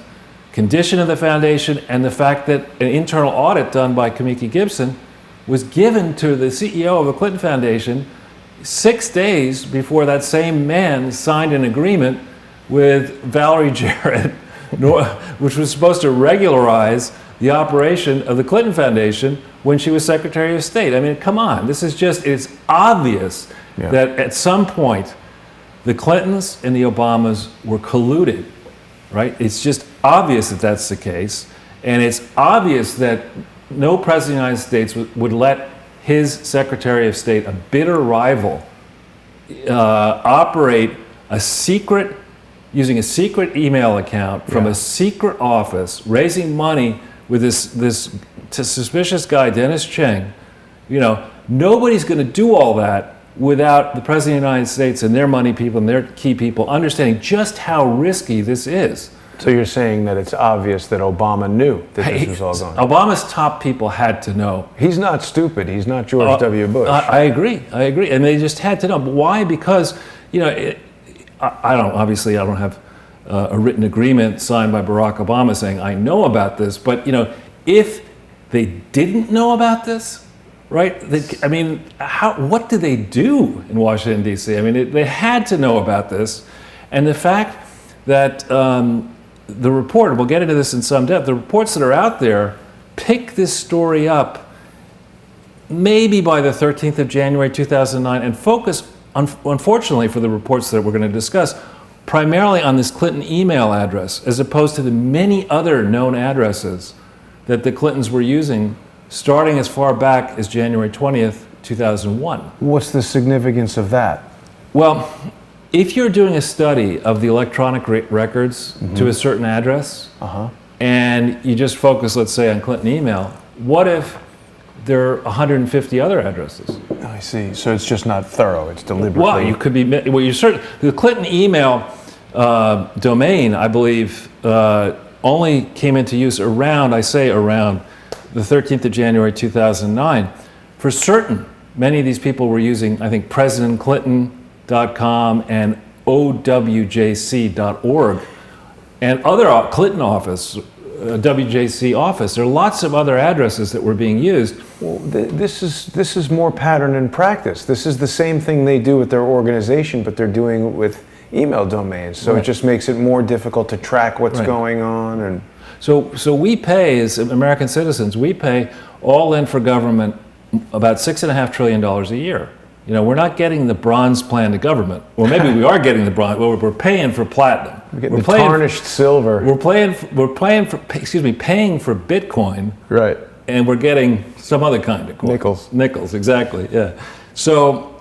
condition of the foundation, and the fact that an internal audit done by Kamiki Gibson was given to the CEO of the Clinton Foundation 6 days before that same man signed an agreement with Valerie Jarrett, which was supposed to regularize the operation of the Clinton Foundation when she was Secretary of State. I mean, come on, this is just, it's obvious that at some point the Clintons and the Obamas were colluded, right? It's just obvious that that's the case, and it's obvious that no president of the United States would let his Secretary of State, a bitter rival, operate a secret, using a secret email account from a secret office, raising money with this suspicious guy, Dennis Cheng. You know, nobody's going to do all that without the President of the United States and their money people and their key people understanding just how risky this is. So you're saying that it's obvious that Obama knew that this was all going on? Obama's top people had to know. He's not stupid. He's not George W. Bush. I agree. And they just had to know. But why? Because, you know, I don't have a written agreement signed by Barack Obama saying, I know about this. But, you know, if they didn't know about this, right? What did they do in Washington, D.C.? I mean, they had to know about this. And the fact that the report, we'll get into this in some depth, the reports that are out there pick this story up maybe by the 13th of January 2009 and focus, unfortunately for the reports that we're going to discuss, primarily on this Clinton email address, as opposed to the many other known addresses that the Clintons were using starting as far back as January 20th, 2001. What's the significance of that? Well, if you're doing a study of the electronic records to a certain address, and you just focus, let's say, on Clinton email, what if there are 150 other addresses? I see. So it's just not thorough. It's deliberately. Well, you could be. Well, you're certain the Clinton email domain, I believe, only came into use around the 13th of January 2009. For certain, many of these people were using, I think, PresidentClinton.com and OWJC.org and other Clinton office, WJC office. There are lots of other addresses that were being used. Well, this is more pattern and practice. This is the same thing they do with their organization, but they're doing it with email domains. So it just makes it more difficult to track what's going on. And so we pay, as American citizens, we pay all in for government about $6.5 trillion a year. You know, we're not getting the bronze plan to government. Or maybe we are getting the bronze. Well, we're paying for platinum. We're tarnished silver. We're paying for Bitcoin. Right. And we're getting some other kind of coin. Nickels, exactly. Yeah. So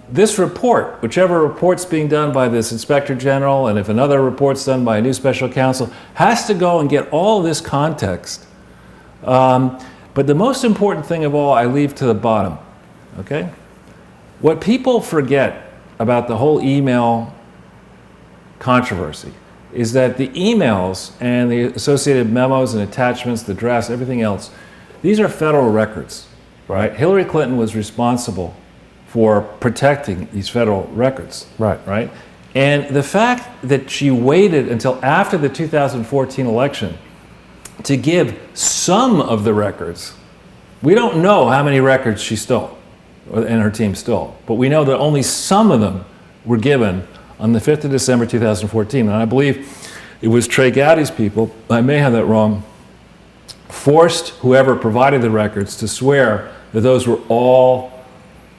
this report, whichever report's being done by this Inspector General, and if another report's done by a new special counsel, has to go and get all this context. But the most important thing of all, I leave to the bottom. Okay. What people forget about the whole email controversy is that the emails and the associated memos and attachments, the drafts, everything else, these are federal records, right? Hillary Clinton was responsible for protecting these federal records, right? And the fact that she waited until after the 2014 election to give some of the records, we don't know how many records she stole and her team stole, but we know that only some of them were given on the 5th of December 2014. And I believe it was Trey Gowdy's people, I may have that wrong, forced whoever provided the records to swear that those were all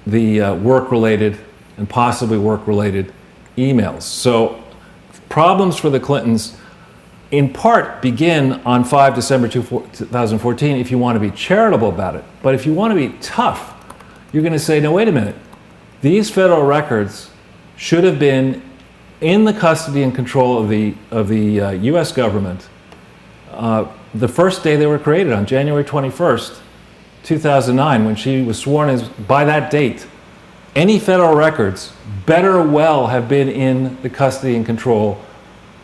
the work-related and possibly work-related emails. So problems for the Clintons in part begin on 5 December 2014 if you want to be charitable about it. But if you want to be tough, you're going to say, no, wait a minute. These federal records should have been in the custody and control of the U.S. government the first day they were created, on January 21st, 2009, when she was sworn as, by that date. Any federal records better well have been in the custody and control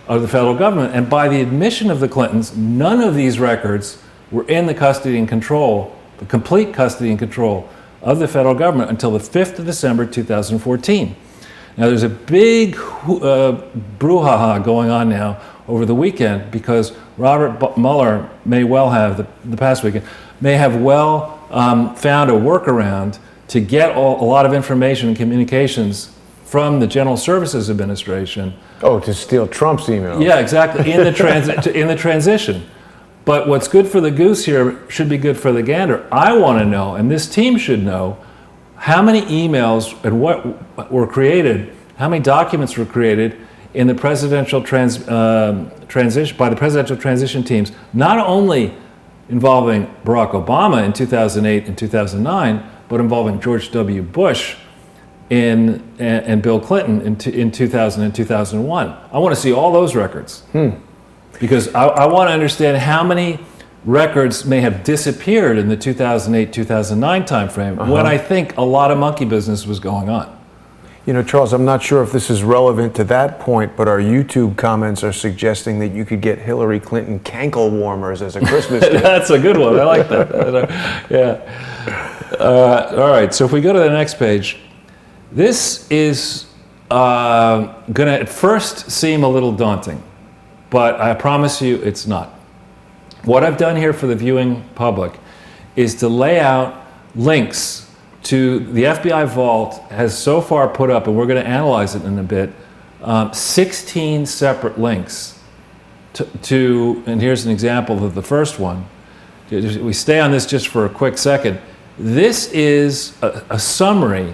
of the federal government. And by the admission of the Clintons, none of these records were in the custody and control, the complete custody and control of the federal government until the 5th of December 2014. Now, there's a big brouhaha going on now over the weekend because Robert Mueller may well have, the past weekend, may have found a workaround to get a lot of information and communications from the General Services Administration. Oh, to steal Trump's emails. Yeah, exactly, in the transition. But what's good for the goose here should be good for the gander. I want to know, and this team should know, how many emails and what were created, how many documents were created in the presidential transition by the presidential transition teams, not only involving Barack Obama in 2008 and 2009, but involving George W. Bush and Bill Clinton in 2000 and 2001. I want to see all those records. Because I want to understand how many records may have disappeared in the 2008-2009 timeframe when I think a lot of monkey business was going on. You know, Charles, I'm not sure if this is relevant to that point, but our YouTube comments are suggesting that you could get Hillary Clinton cankle warmers as a Christmas gift. That's a good one. I like that. Yeah. All right. So if we go to the next page, this is going to at first seem a little daunting, but I promise you it's not. What I've done here for the viewing public is to lay out links to the FBI vault has so far put up, and we're going to analyze it in a bit, 16 separate links to, and here's an example of the first one. We stay on this just for a quick second. This is a summary,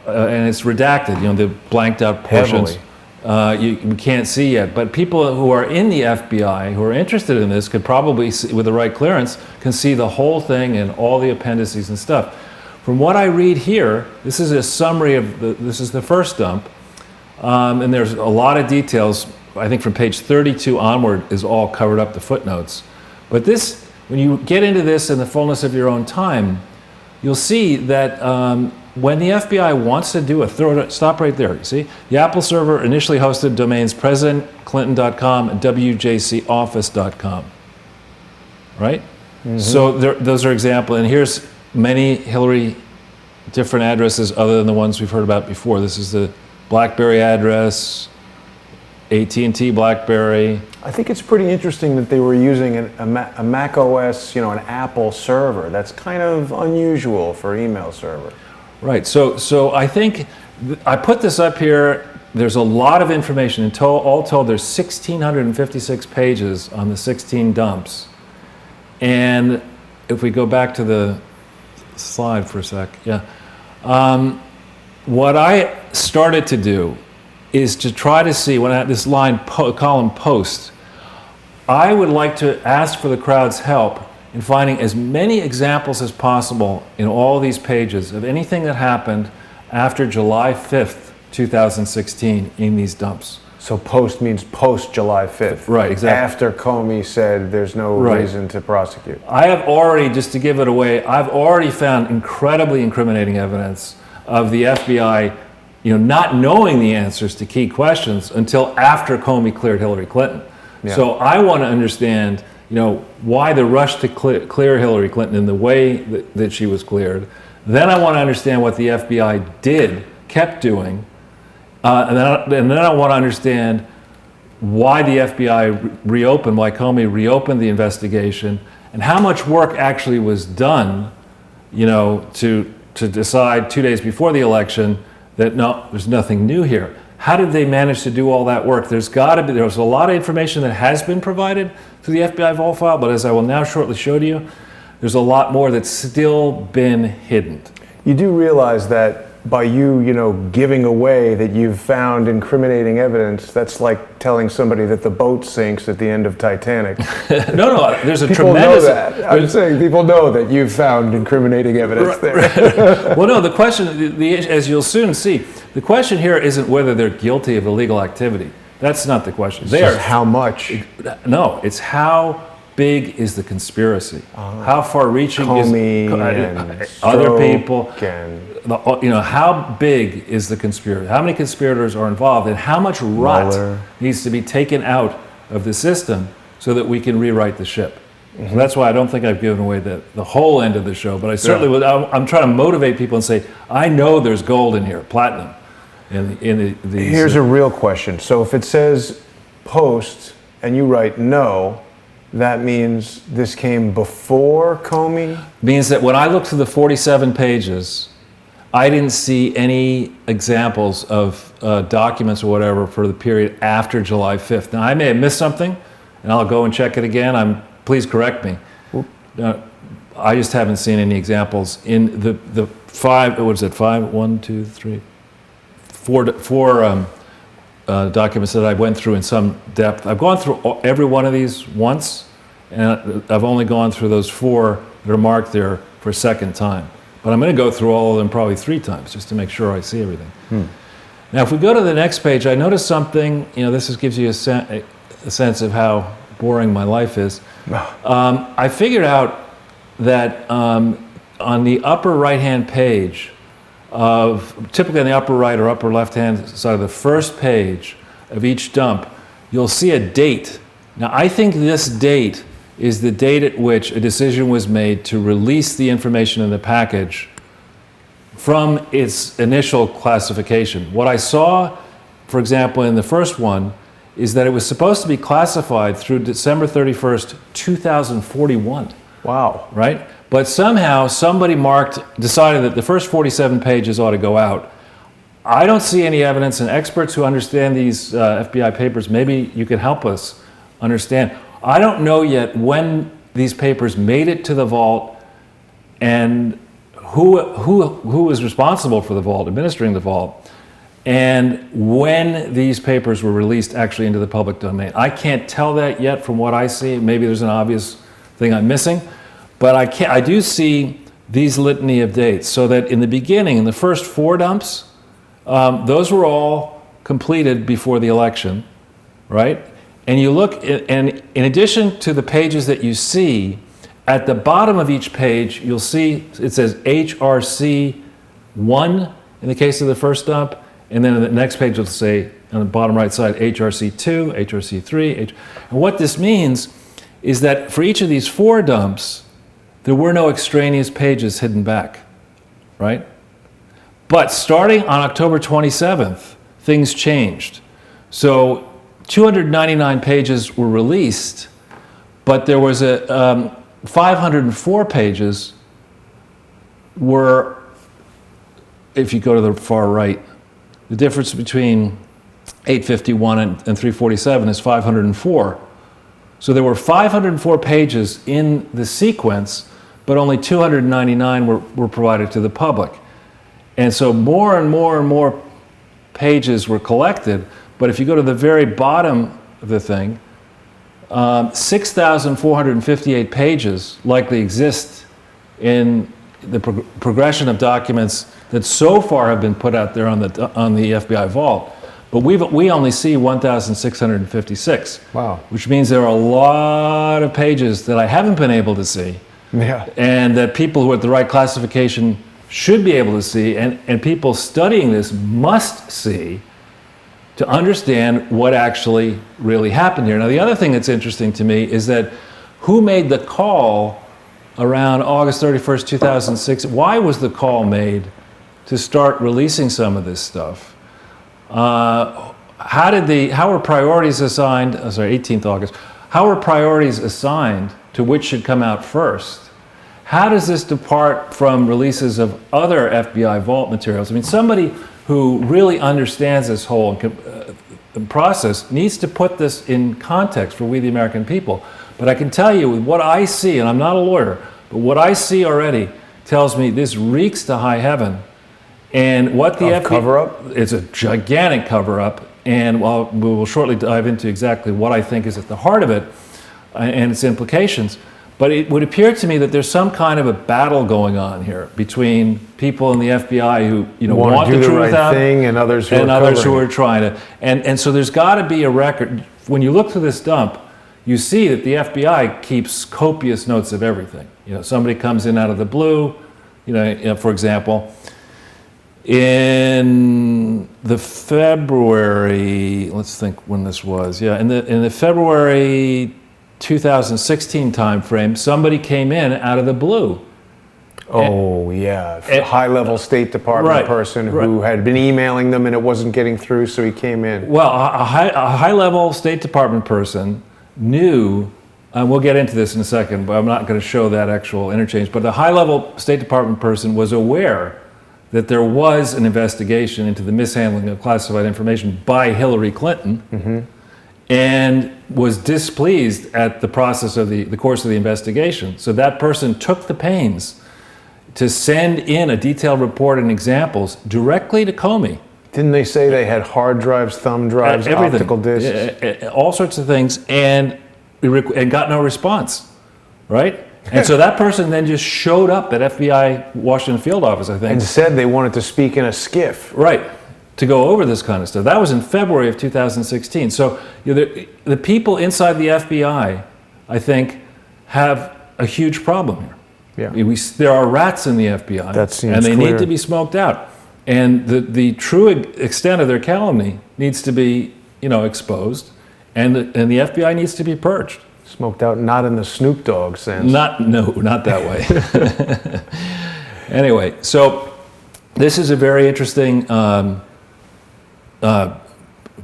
and it's redacted, you know, the blanked out portions. You can't see yet, but people who are in the FBI who are interested in this could probably, with the right clearance, can see the whole thing and all the appendices and stuff. From what I read here, this is a summary of this is the first dump, and there's a lot of details. I think from page 32 onward is all covered up, the footnotes. But this, when you get into this in the fullness of your own time, you'll see that when the FBI wants to do a thorough, stop right there, you see? The Apple server initially hosted domains presidentclinton.com and wjcoffice.com, right? So those are examples, and here's many Hillary different addresses other than the ones we've heard about before. This is the BlackBerry address, AT&T BlackBerry. I think it's pretty interesting that they were using a Mac OS, you know, an Apple server. That's kind of unusual for email server. Right. So I think I put this up here. There's a lot of information. All told, there's 1,656 pages on the 16 dumps. And if we go back to the slide for a sec, what I started to do is to try to see when this column post, I would like to ask for the crowd's help in finding as many examples as possible in all these pages of anything that happened after July 5th, 2016 in these dumps. So post means post July 5th. Right, exactly. After Comey said there's no reason to prosecute. I have already, just to give it away, I've already found incredibly incriminating evidence of the FBI, you know, not knowing the answers to key questions until after Comey cleared Hillary Clinton. Yeah. So I want to understand, you know, why the rush to clear Hillary Clinton in the way that she was cleared. Then I want to understand what the FBI kept doing. And then I want to understand why the FBI reopened, why Comey reopened the investigation, and how much work actually was done, you know, to decide 2 days before the election that no, there's nothing new here. How did they manage to do all that work? There's a lot of information that has been provided to the FBI vault file, but as I will now shortly show to you, there's a lot more that's still been hidden. You do realize that by you know, giving away that you've found incriminating evidence, that's like telling somebody that the boat sinks at the end of Titanic. No, there's a people tremendous... Know that. I'm saying people know that you've found incriminating evidence there. Well, no, the question, as you'll soon see, the question here isn't whether they're guilty of illegal activity. That's not the question. It's just how much? No, it's how big is the conspiracy? How far-reaching is other people? You know, how big is the conspiracy? How many conspirators are involved, and how much rot needs to be taken out of the system so that we can rewrite the ship? So that's why I don't think I've given away the whole end of the show, but I certainly would. I'm trying to motivate people and say, I know there's gold in here, platinum. Here's a real question. So if it says post and you write no, that means this came before Comey? Means that when I looked through the 47 pages, I didn't see any examples of documents or whatever for the period after July 5th. Now, I may have missed something, and I'll go and check it again. Please correct me. I just haven't seen any examples in the five, what is it, four documents that I went through in some depth. I've gone through every one of these once, and I've only gone through those 4 that are marked there for a second time. But I'm going to go through all of them probably 3 times just to make sure I see everything. Now, if we go to the next page, I noticed something. This gives you a sense of how boring my life is. I figured out that on the upper right-hand page typically on the upper right or upper left-hand side of the first page of each dump, you'll see a date. Now, I think this date is the date at which a decision was made to release the information in the package from its initial classification. What I saw, for example, in the first one, is that it was supposed to be classified through December 31st, 2041. Wow. Right? But somehow somebody decided that the first 47 pages ought to go out. I don't see any evidence, and experts who understand these FBI papers, maybe you could help us understand. I don't know yet when these papers made it to the vault and who was responsible for the vault, administering the vault, and when these papers were released actually into the public domain. I can't tell that yet from what I see. Maybe there's an obvious thing I'm missing, but I do see these litany of dates, so that in the beginning, in the first 4 dumps, those were all completed before the election, right? And you look, and in addition to the pages that you see, at the bottom of each page, you'll see it says HRC 1 in the case of the first dump, and then in the next page it'll say on the bottom right side HRC 2, HRC 3. And what this means is that for each of these 4 dumps, there were no extraneous pages hidden back, right? But starting on October 27th, things changed. So 299 pages were released, but there was 504 pages were, if you go to the far right, the difference between 851 and 347 is 504. So there were 504 pages in the sequence, but only 299 were provided to the public. And so more and more and more pages were collected, but if you go to the very bottom of the thing, 6,458 pages likely exist in the progression of documents that so far have been put out there on the FBI vault. But we only see 1,656. Wow. Which means there are a lot of pages that I haven't been able to see. Yeah. And that people who are at the right classification should be able to see, and people studying this must see to understand what actually really happened here. Now, the other thing that's interesting to me is that who made the call around August 31st, 2006? Why was the call made to start releasing some of this stuff? How were priorities assigned, 18th August, how were priorities assigned to which should come out first? How does this depart from releases of other FBI vault materials? I mean, somebody who really understands this whole process needs to put this in context for we the American people. But I can tell you with what I see, and I'm not a lawyer, but what I see already tells me this reeks to high heaven. And what the FBI cover-up? It's a gigantic cover-up, and we will shortly dive into exactly what I think is at the heart of it and its implications. But it would appear to me that there's some kind of a battle going on here between people in the FBI who want the truth out, and others who are trying to. And so there's got to be a record. When you look through this dump, you see that the FBI keeps copious notes of everything. Somebody comes in out of the blue. For example, in the February, let's think when this was. Yeah, in the February 2016 timeframe, somebody came in out of the blue. Oh, yeah. A high-level State Department person who had been emailing them and it wasn't getting through, so he came in. Well, a high-level State Department person knew, and we'll get into this in a second, but I'm not going to show that actual interchange, but the high-level State Department person was aware that there was an investigation into the mishandling of classified information by Hillary Clinton, and was displeased at the process of the course of the investigation. So that person took the pains to send in a detailed report and examples directly to Comey. Didn't they say they had hard drives, thumb drives, optical discs? All sorts of things, and got no response, right? And so that person then just showed up at FBI Washington field office, I think. And said they wanted to speak in a skiff. Right, to go over this kind of stuff. That was in February of 2016. So the people inside the FBI, I think, have a huge problem here. Yeah. There are rats in the FBI, that seems and they clear. need to be smoked out. And the true extent of their calumny needs to be, exposed, and the FBI needs to be purged. Smoked out, not in the Snoop Dogg sense. Not that way. Anyway, so this is a very interesting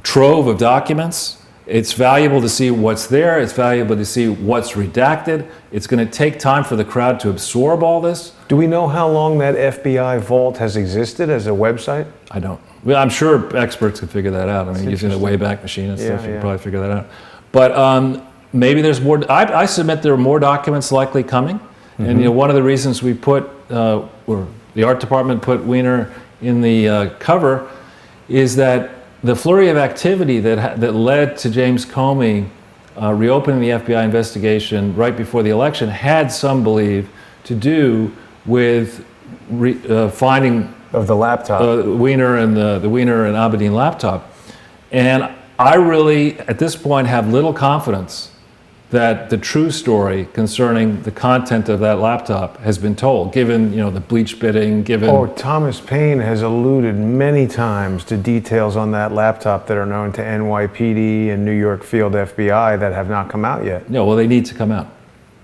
trove of documents. It's valuable to see what's there. It's valuable to see what's redacted. It's going to take time for the crowd to absorb all this. Do we know how long that FBI vault has existed as a website? I don't. Well, I'm sure experts could figure that out. I mean, using the Wayback Machine and stuff, you can probably figure that out. But maybe there's more. I submit there are more documents likely coming. And one of the reasons we put, or the art department put Weiner in the cover, is that the flurry of activity that led to James Comey reopening the FBI investigation right before the election had, some believe, to do with finding of the laptop, Weiner and the Weiner and Abedin laptop. And I really, at this point, have little confidence that the true story concerning the content of that laptop has been told, given the bleach bidding, given... Oh, Thomas Paine has alluded many times to details on that laptop that are known to NYPD and New York Field FBI that have not come out yet. No, well, they need to come out.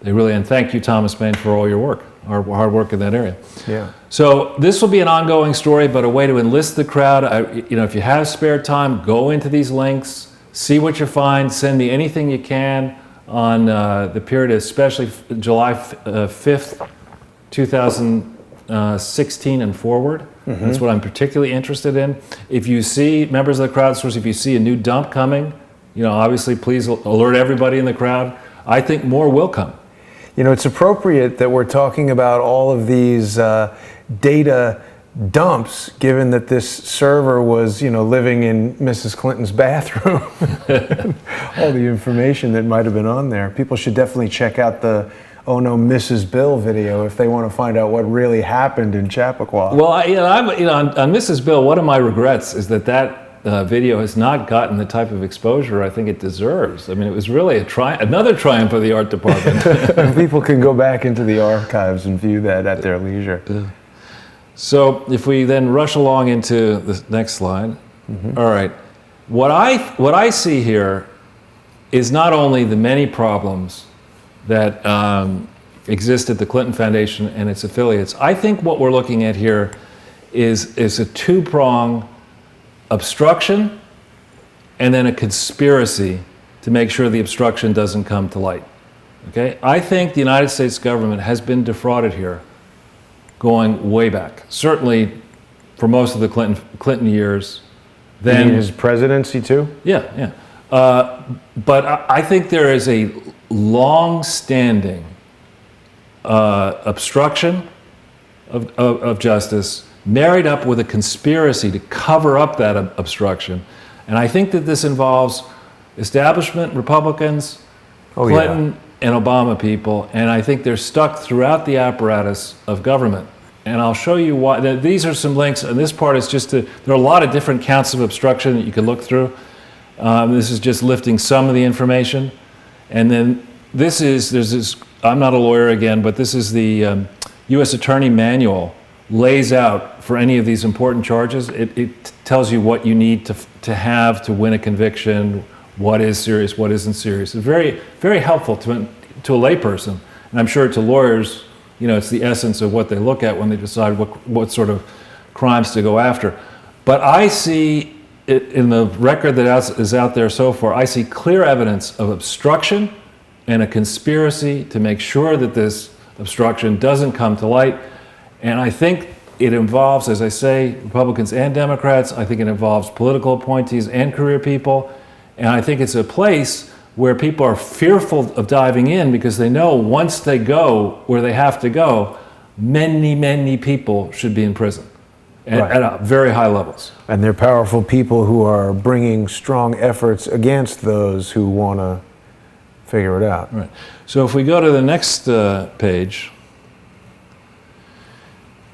They really, and thank you, Thomas Paine, for all your work, our hard work in that area. Yeah. So this will be an ongoing story, but a way to enlist the crowd. If you have spare time, go into these links, see what you find, send me anything you can on the period, especially July 5th, 2016 and forward. That's what I'm particularly interested in. If you see, members of the Crowdsource, if you see a new dump coming, obviously please alert everybody in the crowd. I think more will come. It's appropriate that we're talking about all of these data dumps, given that this server was, living in Mrs. Clinton's bathroom. All the information that might have been on there. People should definitely check out the "Oh No, Mrs. Bill" video if they want to find out what really happened in Chappaqua. Well, on Mrs. Bill, one of my regrets is that video has not gotten the type of exposure I think it deserves. I mean, it was really another triumph of the art department. People can go back into the archives and view that at their leisure. So if we then rush along into the next slide. All right. What I see here is not only the many problems that exist at the Clinton Foundation and its affiliates. I think what we're looking at here is a two-prong obstruction and then a conspiracy to make sure the obstruction doesn't come to light. Okay? I think the United States government has been defrauded here going way back. Certainly for most of the Clinton years. Then his presidency too? Yeah. But I think there is a long-standing obstruction of justice married up with a conspiracy to cover up that obstruction. And I think that this involves establishment Republicans, Clinton and Obama people, and I think they're stuck throughout the apparatus of government. And I'll show you why. These are some links, and this part is just there are a lot of different counts of obstruction that you can look through. This is just lifting some of the information. And then there's this, I'm not a lawyer again, but this is the U.S. Attorney Manual lays out for any of these important charges. It tells you what you need to have to win a conviction, what is serious, what isn't serious. It's very, very helpful to a layperson, and I'm sure to lawyers it's the essence of what they look at when they decide what sort of crimes to go after. But I see in the record that is out there so far, I see clear evidence of obstruction and a conspiracy to make sure that this obstruction doesn't come to light. And I think it involves, as I say, Republicans and Democrats. I think it involves political appointees and career people. And I think it's a place where people are fearful of diving in because they know once they go where they have to go, many, many people should be in prison at very high levels. And they're powerful people who are bringing strong efforts against those who want to figure it out. Right. So if we go to the next page.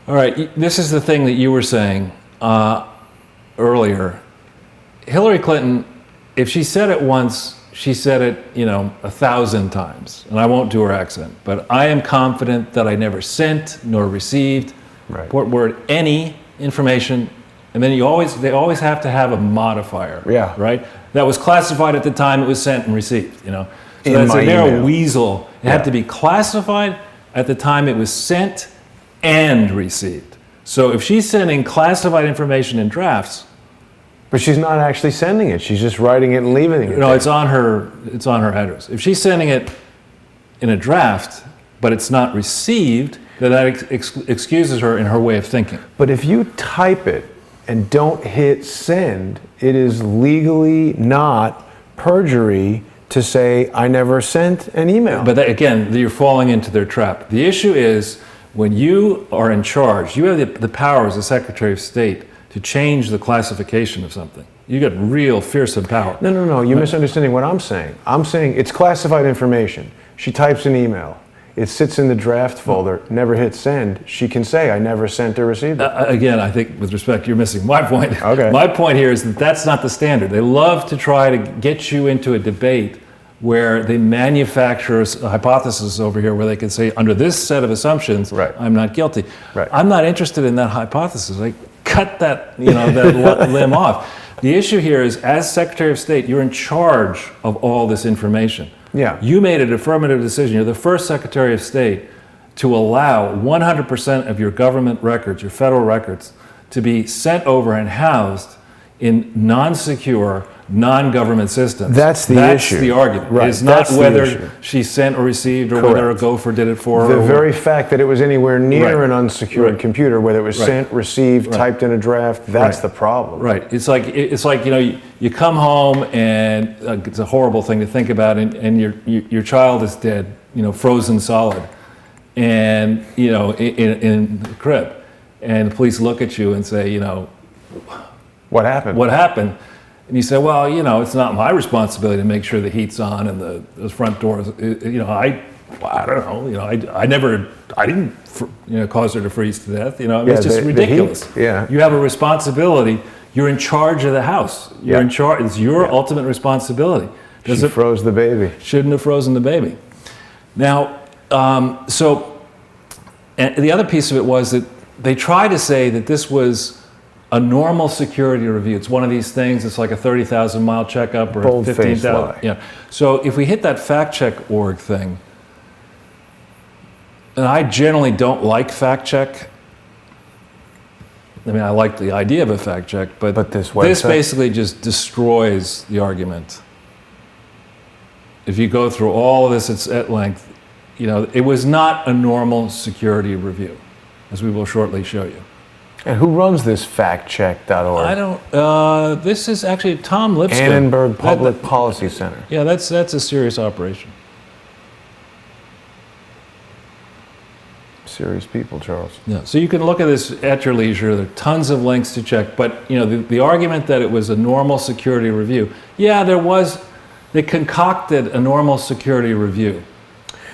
All right, this is the thing that you were saying earlier. Hillary Clinton, if she said it once, she said it, 1,000 times. And I won't do her accent, but I am confident that I never sent nor received, word, any information. And then they always have to have a modifier, right? That was classified at the time it was sent and received, So that's a narrow weasel. It had to be classified at the time it was sent and received. So if she's sending classified information in drafts, but she's not actually sending it. She's just writing it and leaving it. No, it's on her address. If she's sending it in a draft, but it's not received, then that excuses her in her way of thinking. But if you type it and don't hit send, it is legally not perjury to say, I never sent an email. But again, you're falling into their trap. The issue is when you are in charge, you have the power as the Secretary of State to change the classification of something. You got real fearsome power. No, you're misunderstanding what I'm saying. I'm saying it's classified information. She types an email. It sits in the draft folder, never hits send. She can say, I never sent or received it. Again, I think with respect, you're missing my point. Okay. My point here is that that's not the standard. They love to try to get you into a debate where they manufacture a hypothesis over here where they can say, under this set of assumptions, I'm not guilty. I'm not interested in that hypothesis. Like, cut that, that limb off. The issue here is, as Secretary of State, you're in charge of all this information. Yeah. You made an affirmative decision. You're the first Secretary of State to allow 100% of your government records, your federal records, to be sent over and housed in non-secure, non-government systems. That's the issue. That's the argument. Right. It's not whether she sent or received or whether a gopher did it for her. The very fact that it was anywhere near an unsecured computer, whether it was sent, received, typed in a draft, that's the problem. Right. It's like you come home and it's a horrible thing to think about, and your child is dead, frozen solid, and in the crib, and the police look at you and say, what happened? What happened? And you say, well, it's not my responsibility to make sure the heat's on and the front doors. I don't know. I didn't cause her to freeze to death. It's just ridiculous. You have a responsibility. You're in charge of the house. You're in charge. It's your ultimate responsibility. She froze the baby. Shouldn't have frozen the baby. Now, and the other piece of it was that they tried to say that this was a normal security review. It's one of these things. It's like a 30,000-mile checkup or a 15,000. Yeah. So if we hit that fact-check.org thing, and I generally don't like fact-check. I mean, I like the idea of a fact-check, but this basically just destroys the argument. If you go through all of this at length, it was not a normal security review, as we will shortly show you. And who runs this factcheck.org? I don't. This is actually Tom Lipscomb. Annenberg Public Policy Center. Yeah, that's a serious operation. Serious people, Charles. Yeah. So you can look at this at your leisure. There are tons of links to check. But the argument that it was a normal security review. Yeah, there was. They concocted a normal security review.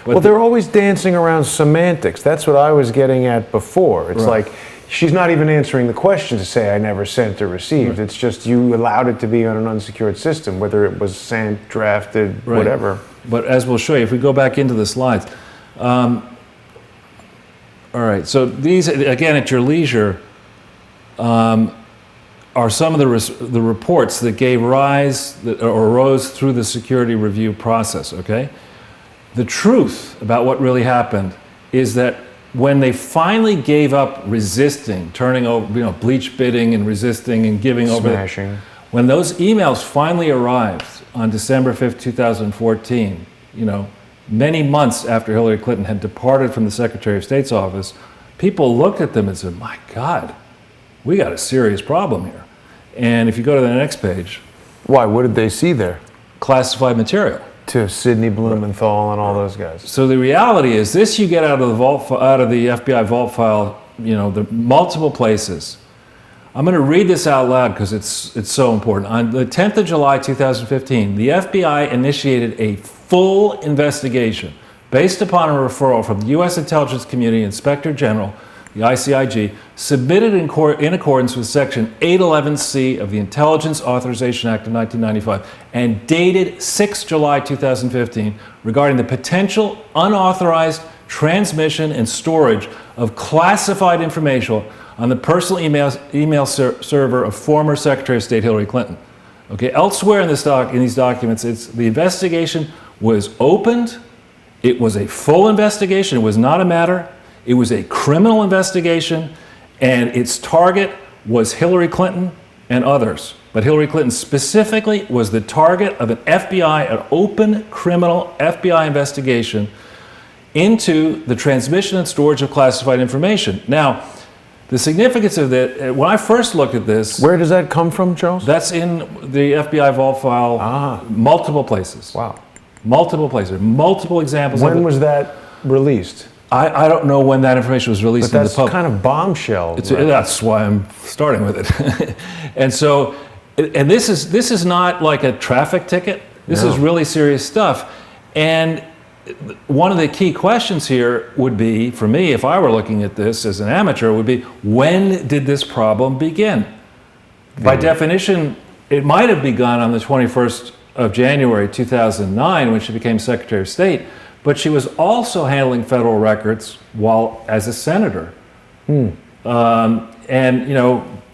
Well, they're always dancing around semantics. That's what I was getting at before. It's like, she's not even answering the question to say, I never sent or received. It's just you allowed it to be on an unsecured system, whether it was sent, drafted, whatever. But as we'll show you, if we go back into the slides. All right, so these, again, at your leisure, are some of the reports that gave rise or arose through the security review process, okay? The truth about what really happened is that when they finally gave up resisting, turning over, bleach bidding and resisting and giving over, Smashing. when those emails finally arrived on December 5th, 2014, many months after Hillary Clinton had departed from the Secretary of State's office, people looked at them and said, my God, we got a serious problem here. And if you go to the next page. Why? What did they see there? Classified material. To Sidney Blumenthal and all those guys. So the reality is, this you get out of the FBI vault file, the multiple places. I'm going to read this out loud because it's so important. On the 10th of July, 2015, the FBI initiated a full investigation based upon a referral from the U.S. Intelligence Community Inspector General, the ICIG, submitted in accordance with Section 811C of the Intelligence Authorization Act of 1995 and dated 6 July 2015 regarding the potential unauthorized transmission and storage of classified information on the personal email server of former Secretary of State Hillary Clinton. Okay, elsewhere in these documents, the investigation was opened. It was a full investigation. It was not a matter. It was a criminal investigation, and its target was Hillary Clinton and others. But Hillary Clinton specifically was the target of an an open criminal FBI investigation into the transmission and storage of classified information. Now, the significance of that, when I first looked at this... Where does that come from, Charles? That's in the FBI vault file, multiple places. Wow. Multiple places, multiple examples of it. When was that released? I don't know when that information was released in the public. But that's kind of bombshell. Right? That's why I'm starting with it. And so, and this is not like a traffic ticket. This is really serious stuff. And one of the key questions here would be, for me, if I were looking at this as an amateur, would be, when did this problem begin? By definition, it might have begun on the 21st of January 2009 when she became Secretary of State. But she was also handling federal records while as a senator, and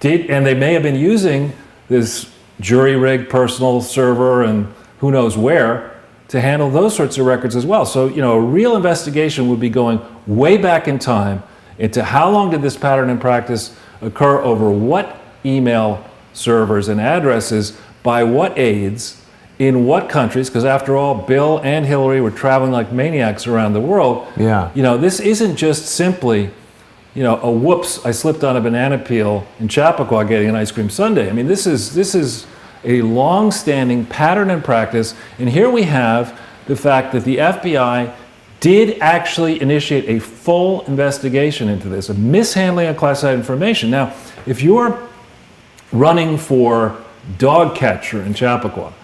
they may have been using this jury-rigged personal server and who knows where to handle those sorts of records as well. So a real investigation would be going way back in time into how long did this pattern and practice occur over what email servers and addresses by what aides. In what countries, because after all, Bill and Hillary were traveling like maniacs around the world. Yeah. This isn't just simply, a whoops, I slipped on a banana peel in Chappaqua getting an ice cream sundae. I mean, this is a long-standing pattern and practice. And here we have the fact that the FBI did actually initiate a full investigation into this, a mishandling of classified information. Now, if you're running for dog catcher in Chappaqua,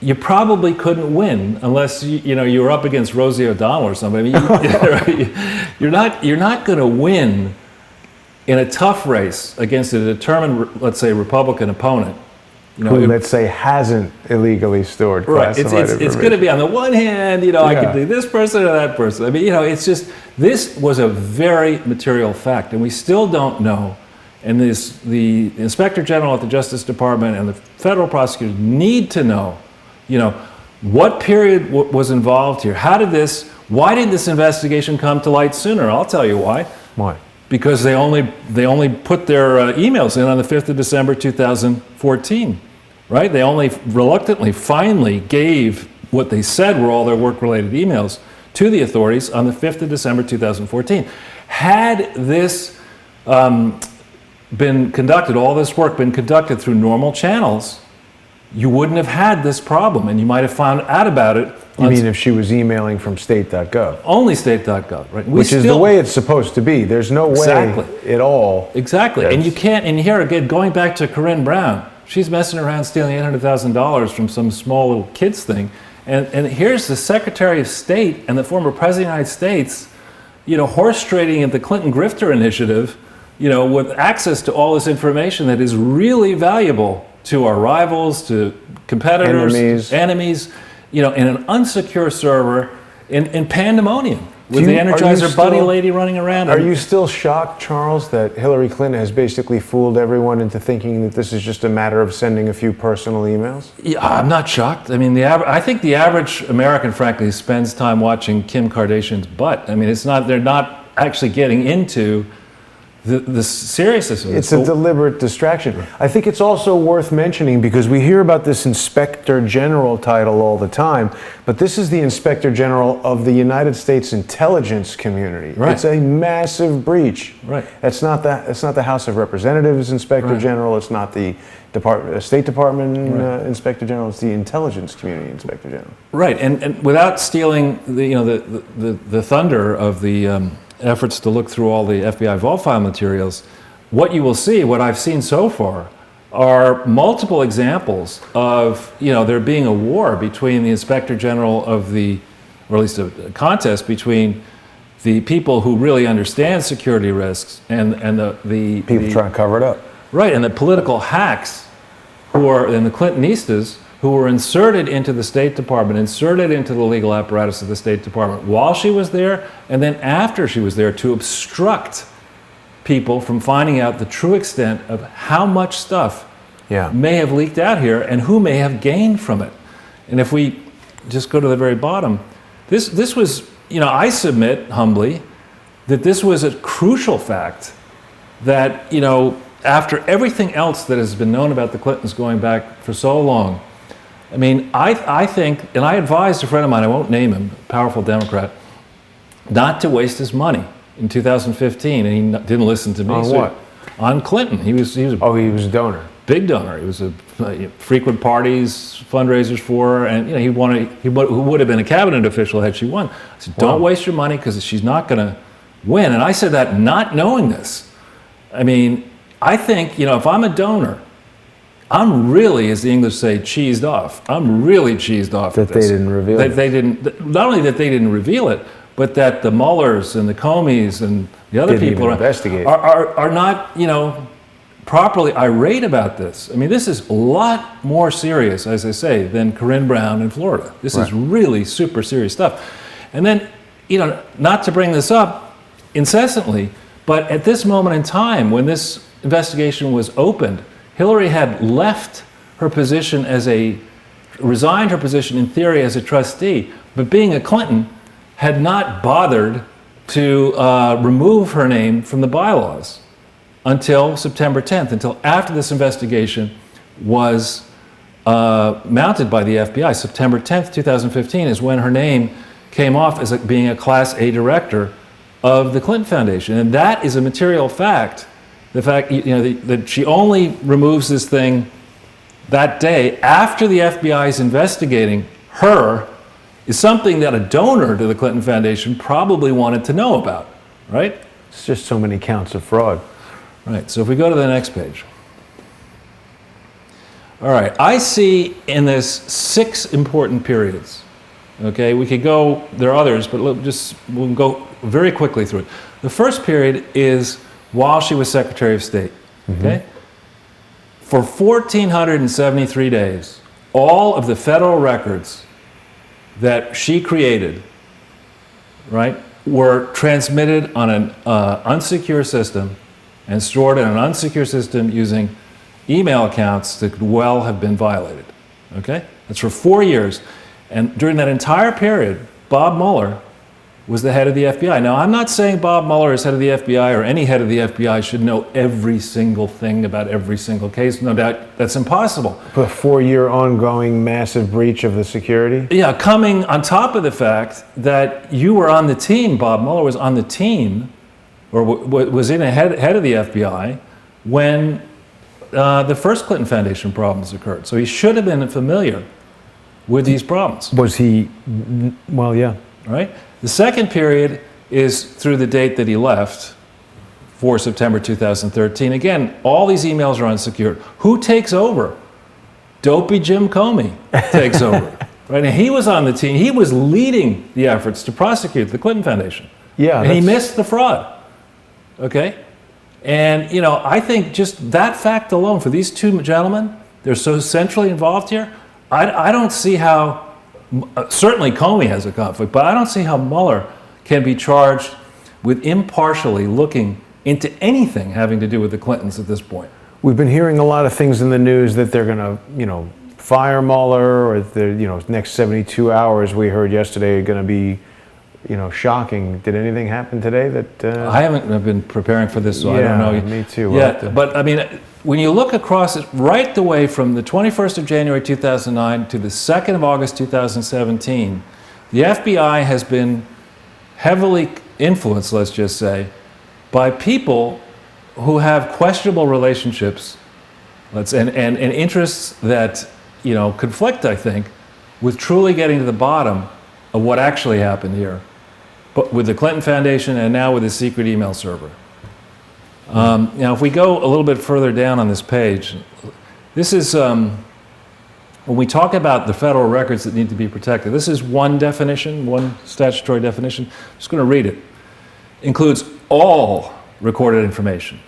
you probably couldn't win unless you were up against Rosie O'Donnell or somebody. You're not going to win in a tough race against a determined, let's say, Republican opponent. Who, let's say, hasn't illegally stored classified information. It's going to be on the one hand, I could do this person or that person. I mean, it's just, this was a very material fact, and we still don't know. And the Inspector General at the Justice Department and the federal prosecutors need to know, what period was involved here? Why did this investigation come to light sooner? I'll tell you why. Why? Because they only put their emails in on the 5th of December 2014, right? They only reluctantly finally gave what they said were all their work-related emails to the authorities on the 5th of December 2014. Had this all this work been conducted through normal channels, you wouldn't have had this problem, and you might have found out about it. You mean if she was emailing from state.gov? Only state.gov, right? Which is the way it's supposed to be. There's no way at all. Exactly. And you can't, and here again, going back to Corinne Brown, she's messing around stealing $800,000 from some small little kids thing. And here's the Secretary of State and the former President of the United States, horse trading at the Clinton Grifter Initiative, with access to all this information that is really valuable to our rivals, to competitors, enemies, in an unsecure server in pandemonium. with the Energizer Bunny lady running around. Are you still shocked, Charles, that Hillary Clinton has basically fooled everyone into thinking that this is just a matter of sending a few personal emails? Yeah, I'm not shocked. I mean, I think the average American, frankly, spends time watching Kim Kardashian's butt. I mean, they're not actually getting into the seriousness of it. It's a deliberate distraction. I think it's also worth mentioning, because we hear about this Inspector General title all the time, but this is the Inspector General of the United States intelligence community. Right. It's a massive breach. Right. It's not the House of Representatives Inspector General. It's not the State Department Inspector General. It's the intelligence community Inspector General. Right, and without stealing the thunder of the efforts to look through all the FBI vault file materials, what you will see, what I've seen so far, are multiple examples of there being a war between the Inspector General of or at least a contest between the people who really understand security risks and the people trying to cover it up. Right, and the political hacks and the Clintonistas who were inserted into the State Department, inserted into the legal apparatus of the State Department while she was there, and then after she was there, to obstruct people from finding out the true extent of how much stuff may have leaked out here and who may have gained from it. And if we just go to the very bottom, this was, I submit humbly that this was a crucial fact that, after everything else that has been known about the Clintons going back for so long, I mean, I think, and I advised a friend of mine, I won't name him, a powerful Democrat, not to waste his money in 2015, and he didn't listen to me. On what? On Clinton. He was he was a donor. Big donor. He was a frequent parties, fundraisers for her, and he would have been a cabinet official had she won. I said, don't waste your money because she's not going to win. And I said that not knowing this. I mean, I think, if I'm a donor, I'm really, as the English say, cheesed off. I'm really cheesed off that they didn't reveal it. They didn't. Not only that they didn't reveal it, but that the Muellers and the Comeys and the other people are not, properly irate about this. I mean, this is a lot more serious, as I say, than Corinne Brown in Florida. This is really super serious stuff. And then, not to bring this up incessantly, but at this moment in time, when this investigation was opened, Hillary had left her position resigned her position in theory as a trustee, but being a Clinton, had not bothered to remove her name from the bylaws until September 10th, until after this investigation was mounted by the FBI. September 10th, 2015 is when her name came off as being a Class A director of the Clinton Foundation. And that is a material fact. The fact that she only removes this thing that day after the FBI is investigating her is something that a donor to the Clinton Foundation probably wanted to know about, right? It's just so many counts of fraud. Right, so if we go to the next page. All right, I see in this 6 important periods. Okay, we could go, there are others, but we'll go very quickly through it. The first period is while she was Secretary of State, okay? For 1,473 days, all of the federal records that she created, right, were transmitted on an unsecure system and stored in an unsecure system using email accounts that could well have been violated, okay? That's for 4 years. And during that entire period, Bob Mueller was the head of the FBI. Now, I'm not saying Bob Mueller as head of the FBI or any head of the FBI should know every single thing about every single case. No doubt that's impossible. A 4-year ongoing massive breach of the security? Yeah, coming on top of the fact that you were on the team, Bob Mueller was on the team, or was in a head of the FBI when the first Clinton Foundation problems occurred. So he should have been familiar with these problems. Was he? Well, yeah. Right? The second period is through the date that he left, for September 2013. Again, all these emails are unsecured. Who takes over? Dopey Jim Comey takes over. Right? And he was on the team. He was leading the efforts to prosecute the Clinton Foundation. Yeah. And he missed the fraud. Okay? And, I think just that fact alone, for these two gentlemen, they're so centrally involved here, I don't see how, certainly Comey has a conflict, but I don't see how Mueller can be charged with impartially looking into anything having to do with the Clintons at this point. We've been hearing a lot of things in the news that they're going to, fire Mueller, or the, next 72 hours. We heard yesterday are going to be, shocking. Did anything happen today that? I've been preparing for this, so I don't know. Me too. Yeah, but I mean, when you look across it, right the way from the 21st of January 2009 to the 2nd of August 2017, the FBI has been heavily influenced, let's just say, by people who have questionable relationships, and interests that conflict, I think, with truly getting to the bottom of what actually happened here, but with the Clinton Foundation and now with the secret email server. Now, if we go a little bit further down on this page, this is when we talk about the federal records that need to be protected. This is one definition, one statutory definition. I'm just going to read it. Includes all recorded information.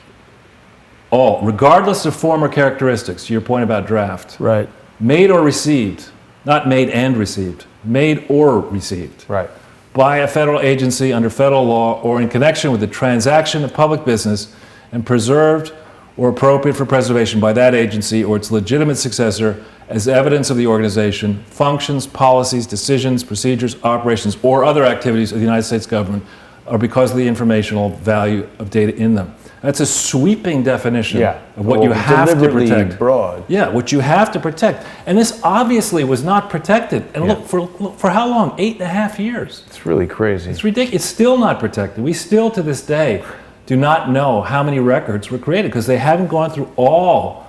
All, regardless of form or characteristics, to your point about draft. Right. Made or received, not made and received, made or received. Right. By a federal agency under federal law or in connection with the transaction of public business and preserved or appropriate for preservation by that agency or its legitimate successor as evidence of the organization, functions, policies, decisions, procedures, operations, or other activities of the United States government, or because of the informational value of data in them. That's a sweeping definition of what you have to protect. Broad. Yeah, what you have to protect. And this obviously was not protected. And look, for how long? 8.5 years. It's really crazy. It's ridiculous. It's still not protected. We still, to this day, do not know how many records were created because they haven't gone through all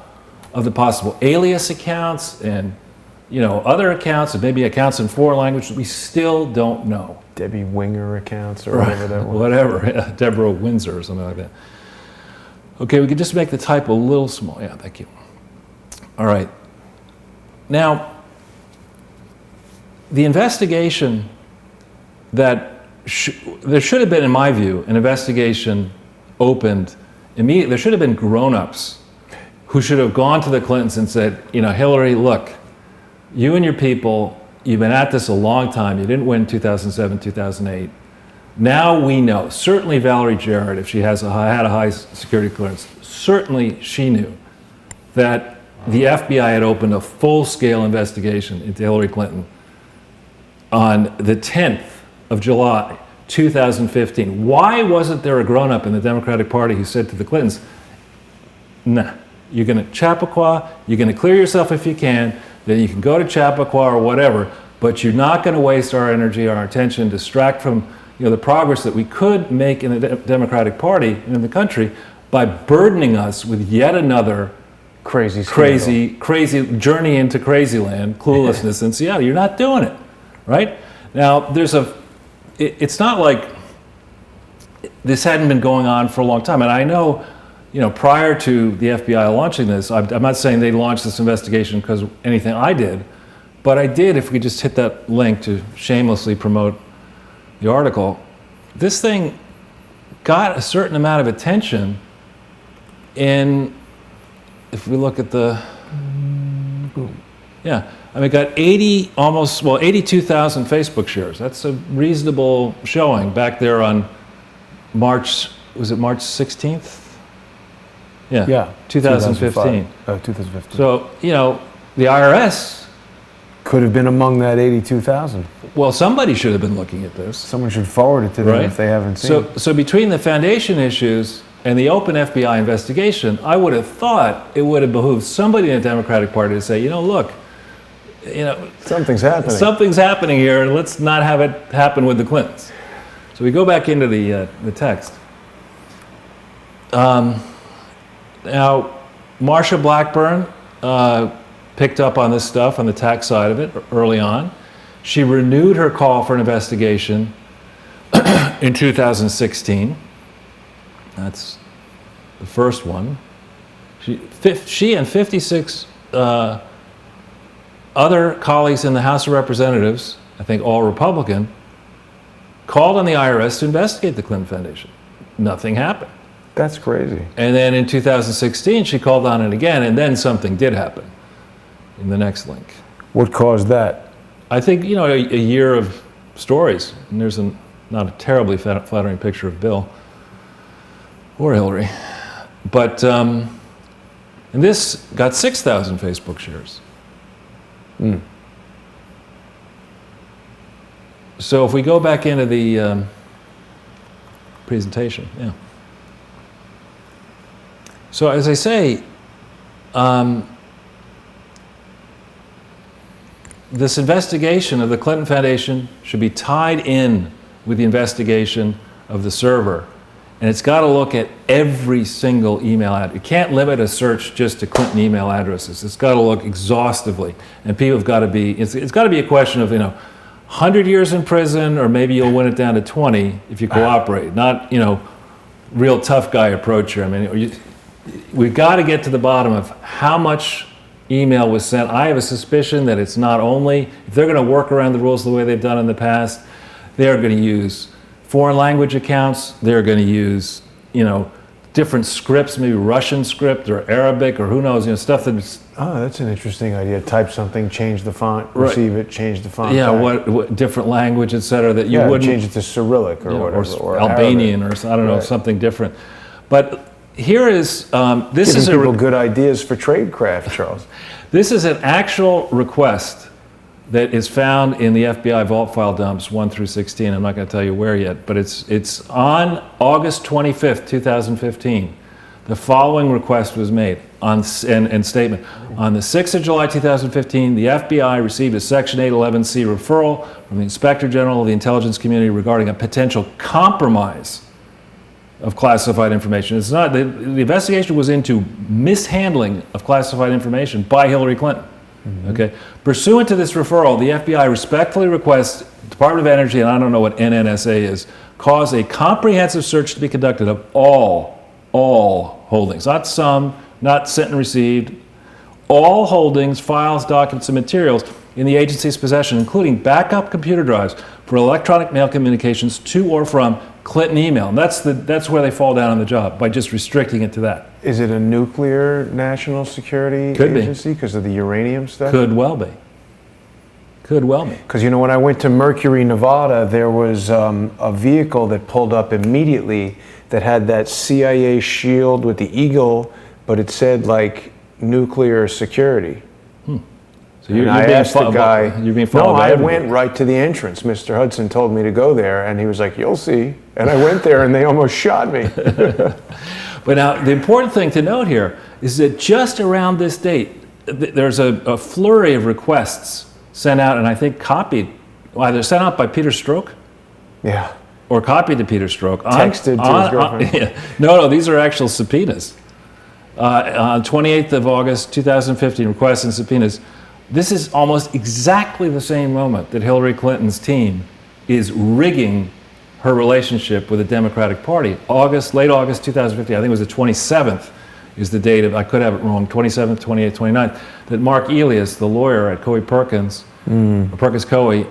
of the possible alias accounts and other accounts and maybe accounts in foreign languages. We still don't know. Debbie Winger accounts or whatever that was. Whatever, Deborah Windsor or something like that. Okay, we could just make the type a little small. Yeah, thank you. All right. Now, the investigation that there should have been, in my view, an investigation opened immediately. There should have been grown-ups who should have gone to the Clintons and said, Hillary, look, you and your people, you've been at this a long time. You didn't win 2007, 2008. Now we know, certainly Valerie Jarrett, if she had a high security clearance, certainly she knew that the FBI had opened a full-scale investigation into Hillary Clinton on the 10th of July, 2015. Why wasn't there a grown-up in the Democratic Party who said to the Clintons, nah, you're going to Chappaqua, you're going to clear yourself if you can, then you can go to Chappaqua or whatever, but you're not going to waste our energy, our attention, distract from the progress that we could make in the Democratic Party and in the country by burdening us with yet another crazy journey into crazy land, cluelessness in Seattle. You're not doing it, right? Now, it's not like this hadn't been going on for a long time. And I know, prior to the FBI launching this, I'm not saying they launched this investigation because of anything I did, but I did, if we could just hit that link to shamelessly promote the article, this thing got a certain amount of attention if we look at the, it got 82,000 Facebook shares. That's a reasonable showing back there on March 16th? Yeah, 2015. 2015. So, the IRS could have been among that 82,000. Well, somebody should have been looking at this. Someone should forward it to them if they haven't seen it. So between the foundation issues and the open FBI investigation, I would have thought it would have behooved somebody in the Democratic Party to say, look, something's happening. Something's happening here, and let's not have it happen with the Clintons. So we go back into the text. Now, Marsha Blackburn picked up on this stuff on the tax side of it early on. She renewed her call for an investigation in 2016. That's the first one. She and 56 other colleagues in the House of Representatives, I think all Republican, called on the IRS to investigate the Clinton Foundation. Nothing happened. That's crazy. And then in 2016, she called on it again, and then something did happen in the next link. What caused that? I think, a year of stories. And there's not a terribly flattering picture of Bill or Hillary. But, and this got 6,000 Facebook shares. So if we go back into the presentation, yeah. So as I say, this investigation of the Clinton Foundation should be tied in with the investigation of the server. And it's got to look at every single email address. You can't limit a search just to Clinton email addresses. It's got to look exhaustively. And people have got to be, it's got to be a question of, 100 years in prison, or maybe you'll win it down to 20 if you cooperate. Not, real tough guy approach here. I mean, we've got to get to the bottom of how much email was sent. I have a suspicion that it's not only, if they're going to work around the rules the way they've done in the past, they're going to use foreign language accounts, they're going to use, different scripts, maybe Russian script or Arabic or who knows, stuff that's... Oh, that's an interesting idea. Type something, change the font, receive it, change the font. Yeah, what different language, et cetera, that you wouldn't... change it to Cyrillic or whatever. Or Albanian Arabic. Or, I don't know, something different. But here is... this is people good ideas for tradecraft, Charles. This is an actual request that is found in the FBI vault file dumps 1 through 16. I'm not going to tell you where yet, but it's on August 25th, 2015. The following request was made and statement. On the 6th of July, 2015, the FBI received a Section 811C referral from the Inspector General of the Intelligence Community regarding a potential compromise of classified information. It's not, the investigation was into mishandling of classified information by Hillary Clinton. Okay. Pursuant to this referral, the FBI respectfully requests the Department of Energy, and I don't know what NNSA is, cause a comprehensive search to be conducted of all holdings, not some, not sent and received, all holdings, files, documents, and materials in the agency's possession, including backup computer drives for electronic mail communications to or from Clinton email. And that's where they fall down on the job, by just restricting it to that. Is it a nuclear national security agency because of the uranium stuff? Could well be. Could well be. Because when I went to Mercury, Nevada, there was a vehicle that pulled up immediately that had that CIA shield with the eagle, but it said like nuclear security. So you're I being asked the guy. You're being followed No, by I everybody. went right to the entrance. Mr. Hudson told me to go there, and he was like, "You'll see." And I went there, and they almost shot me. But now, the important thing to note here is that just around this date, there's a flurry of requests sent out, and I think copied, either sent out by Peter Strzok, or copied to Peter Strzok. Texted to his girlfriend. No, these are actual subpoenas. On 28th of August, 2015, requests and subpoenas. This is almost exactly the same moment that Hillary Clinton's team is rigging her relationship with the Democratic Party. Late August 2015, I think it was the 27th is the date of, I could have it wrong, 27th, 28th, 29th, that Mark Elias, the lawyer at Coey Perkins, Perkins Coey,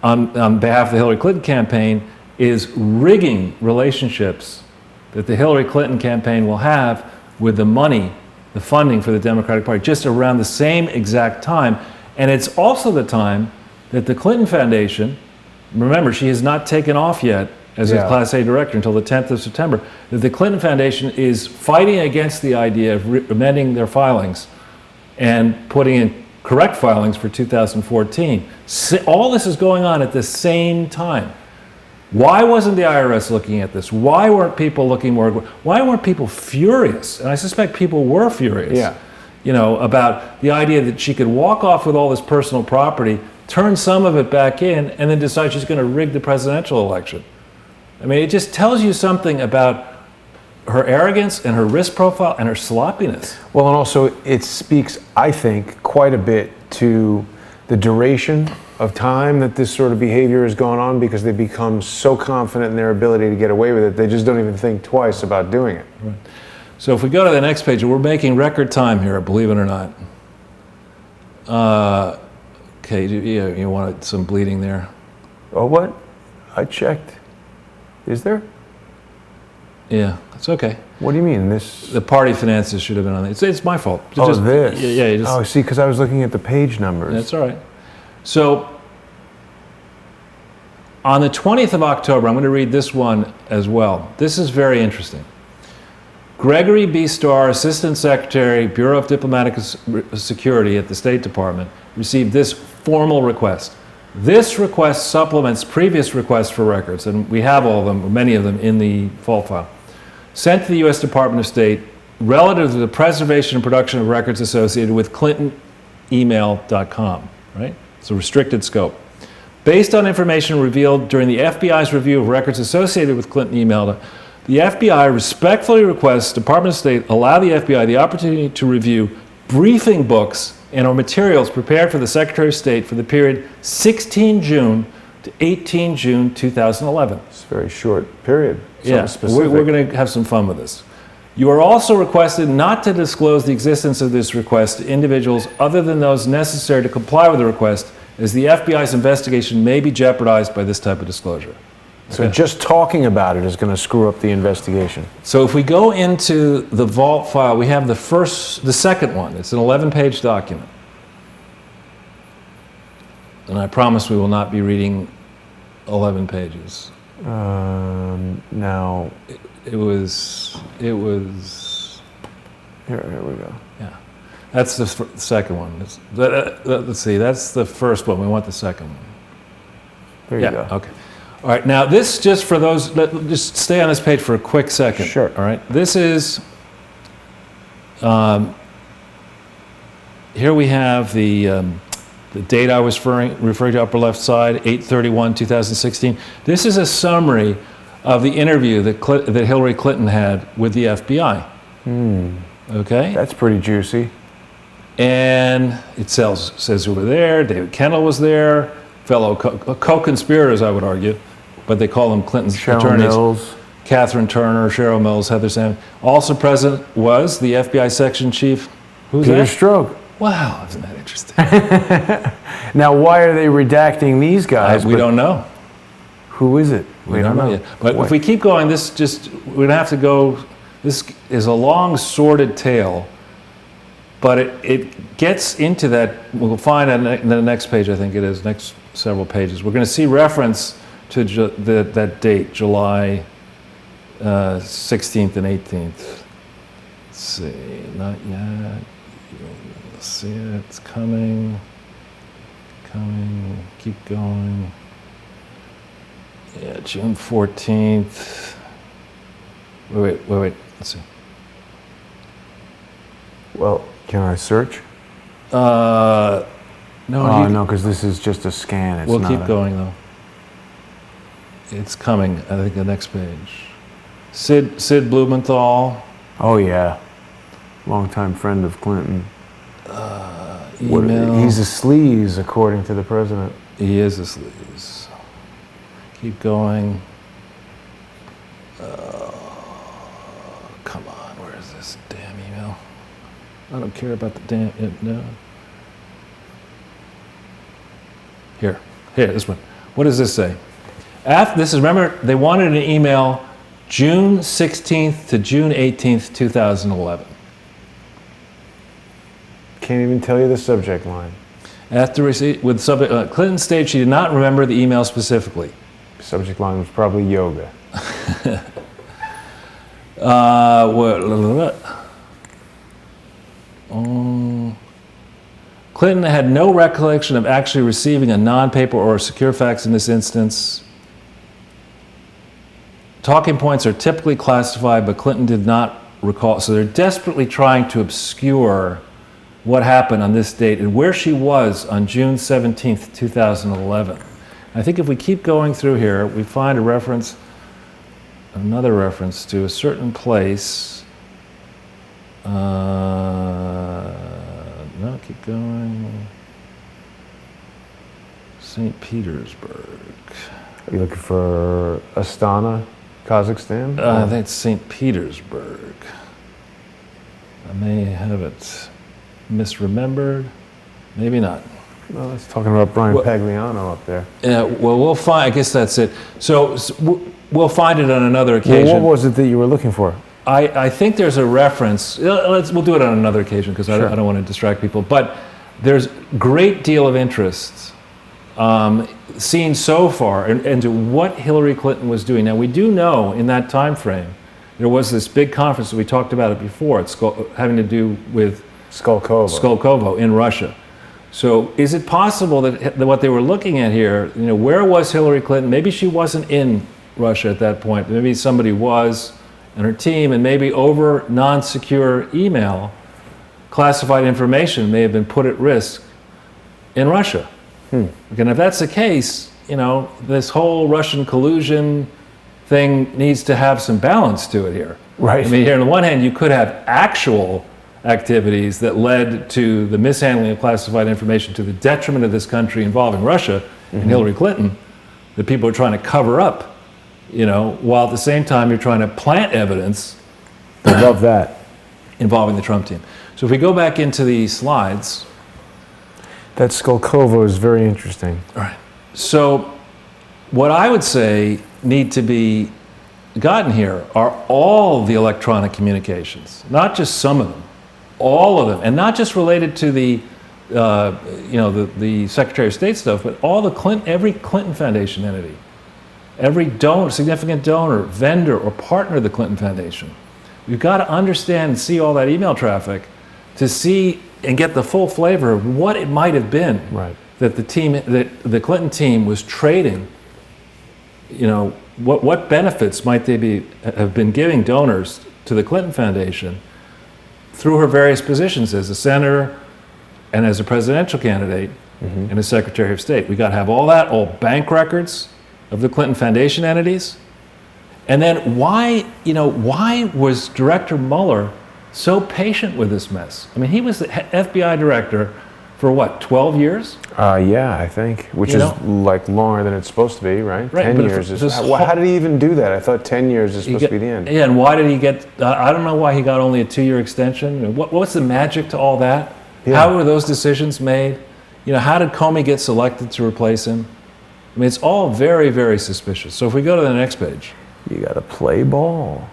on behalf of the Hillary Clinton campaign, is rigging relationships that the Hillary Clinton campaign will have with the money, the funding for the Democratic Party, just around the same exact time. And it's also the time that the Clinton Foundation, remember, she has not taken off yet as a Class A director until the 10th of September, that the Clinton Foundation is fighting against the idea of amending their filings and putting in correct filings for 2014. All this is going on at the same time. Why wasn't the IRS looking at this? Why weren't people looking more? Why weren't people furious? And I suspect people were furious. About the idea that she could walk off with all this personal property, turn some of it back in, and then decide she's going to rig the presidential election. I mean, it just tells you something about her arrogance and her risk profile and her sloppiness. Well, and also it speaks, I think, quite a bit to the duration of time that this sort of behavior has gone on, because they become so confident in their ability to get away with it, they just don't even think twice about doing it. Right. So if we go to the next page, we're making record time here, believe it or not. Okay, you wanted some bleeding there. Oh, what? I checked. Is there? Yeah, it's okay. What do you mean? The party finances should have been on it. It's my fault. This? Yeah. Oh, see, because I was looking at the page numbers. That's all right. So On the 20th of October, I'm going to read this one as well. This is very interesting. Gregory B. Starr, Assistant Secretary, Bureau of Diplomatic Security at the State Department, received this formal request. This request supplements previous requests for records, and we have all of them, or many of them, in the vault file, sent to the U.S. Department of State relative to the preservation and production of records associated with ClintonEmail.com, right? It's a restricted scope. Based on information revealed during the FBI's review of records associated with Clinton email, the FBI respectfully requests Department of State allow the FBI the opportunity to review briefing books and or materials prepared for the Secretary of State for the period 16 June to 18 June 2011. It's a very short period. Yeah, we're going to have some fun with this. You are also requested not to disclose the existence of this request to individuals other than those necessary to comply with the request, as the FBI's investigation may be jeopardized by this type of disclosure. So just talking about it is going to screw up the investigation. So if we go into the vault file, we have the second one. It's an 11-page document. And I promise we will not be reading 11 pages. Now it was. Here we go. Yeah, that's the second one. Let's see. That's the first one. We want the second one. There you go. Okay. All right. Now this, just for those, just stay on this page for a quick second. Sure. All right. This is. Here we have the date I was referring to, upper left side, 8/31/2016. This is a summary of the interview that Hillary Clinton had with the FBI. Okay? That's pretty juicy. And it says who were there. David Kendall was there. Fellow co-conspirators, I would argue, but they call them Clinton's attorneys. Mills. Catherine Turner, Cheryl Mills, Heather Salmon. Also present was the FBI section chief. Who's Peter that? Strzok. Wow, isn't that interesting? Now, why are they redacting these guys? We don't know. Who is it? We don't know yet. But if we keep going, we're going to have to go. This is a long, sordid tale, but it gets into that. We'll find on the next page, I think it is, next several pages. We're going to see reference to that date, July 16th and 18th. Let's see, not yet. Let's see it, it's coming, keep going. Yeah, June 14th. Wait, let's see. Well, can I search? No. Oh, no, because this is just a scan. We'll keep going, though. It's coming, I think, the next page. Sid Blumenthal. Oh, yeah. Longtime friend of Clinton. Email. He's a sleaze, according to the president. He is a sleaze. Keep going. Come on, where is this damn email? I don't care about the damn. No. Here, this one. What does this say? Remember, they wanted an email June 16th to June 18th, 2011. Can't even tell you the subject line. After receipt with subject, Clinton stated she did not remember the email specifically. Subject line was probably yoga. Clinton had no recollection of actually receiving a non-paper or a secure fax in this instance. Talking points are typically classified, but Clinton did not recall. So they're desperately trying to obscure what happened on this date and where she was on June 17th, 2011. I think if we keep going through here, we find another reference to a certain place. No, keep going. St. Petersburg. Are you looking for Astana, Kazakhstan? I think it's St. Petersburg. I may have it misremembered. Maybe not. Well, it's talking about Brian Pagliano up there. Yeah, well, we'll find, I guess that's it. So we'll find it on another occasion. Well, what was it that you were looking for? I think there's a reference. We'll do it on another occasion because Sure. I don't want to distract people. But there's a great deal of interest seen so far and to what Hillary Clinton was doing. Now, we do know in that time frame, there was this big conference that we talked about it before. It's having to do with Skolkovo in Russia. So is it possible that what they were looking at here, where was Hillary Clinton? Maybe she wasn't in Russia at that point. Maybe somebody was and her team, and maybe over non-secure email, classified information may have been put at risk in Russia. And if that's the case, this whole Russian collusion thing needs to have some balance to it here. Right. I mean, here on the one hand, you could have actual activities that led to the mishandling of classified information to the detriment of this country involving Russia and Hillary Clinton that people are trying to cover up, while at the same time you're trying to plant evidence. I love that. Involving the Trump team. So if we go back into the slides. That Skolkovo is very interesting. All right. So what I would say need to be gotten here are all the electronic communications, not just some of them, all of them, and not just related to the Secretary of State stuff, but all every Clinton Foundation entity, every significant donor, vendor, or partner of the Clinton Foundation. You've got to understand and see all that email traffic to see and get the full flavor of what it might have been that the Clinton team was trading. What benefits might they have been giving donors to the Clinton Foundation through her various positions as a senator and as a presidential candidate and as Secretary of State. We got to have all bank records of the Clinton Foundation entities. And then why was Director Mueller so patient with this mess? I mean, he was the FBI director for what, 12 years? Yeah, I think, which is like longer than it's supposed to be, right? 10 years. How did he even do that? I thought 10 years is supposed to be the end. Yeah, and why did he get, I don't know why he got only a 2-year extension. What's the magic to all that? Yeah. How were those decisions made? How did Comey get selected to replace him? I mean, it's all very, very suspicious. So if we go to the next page. You got to play ball.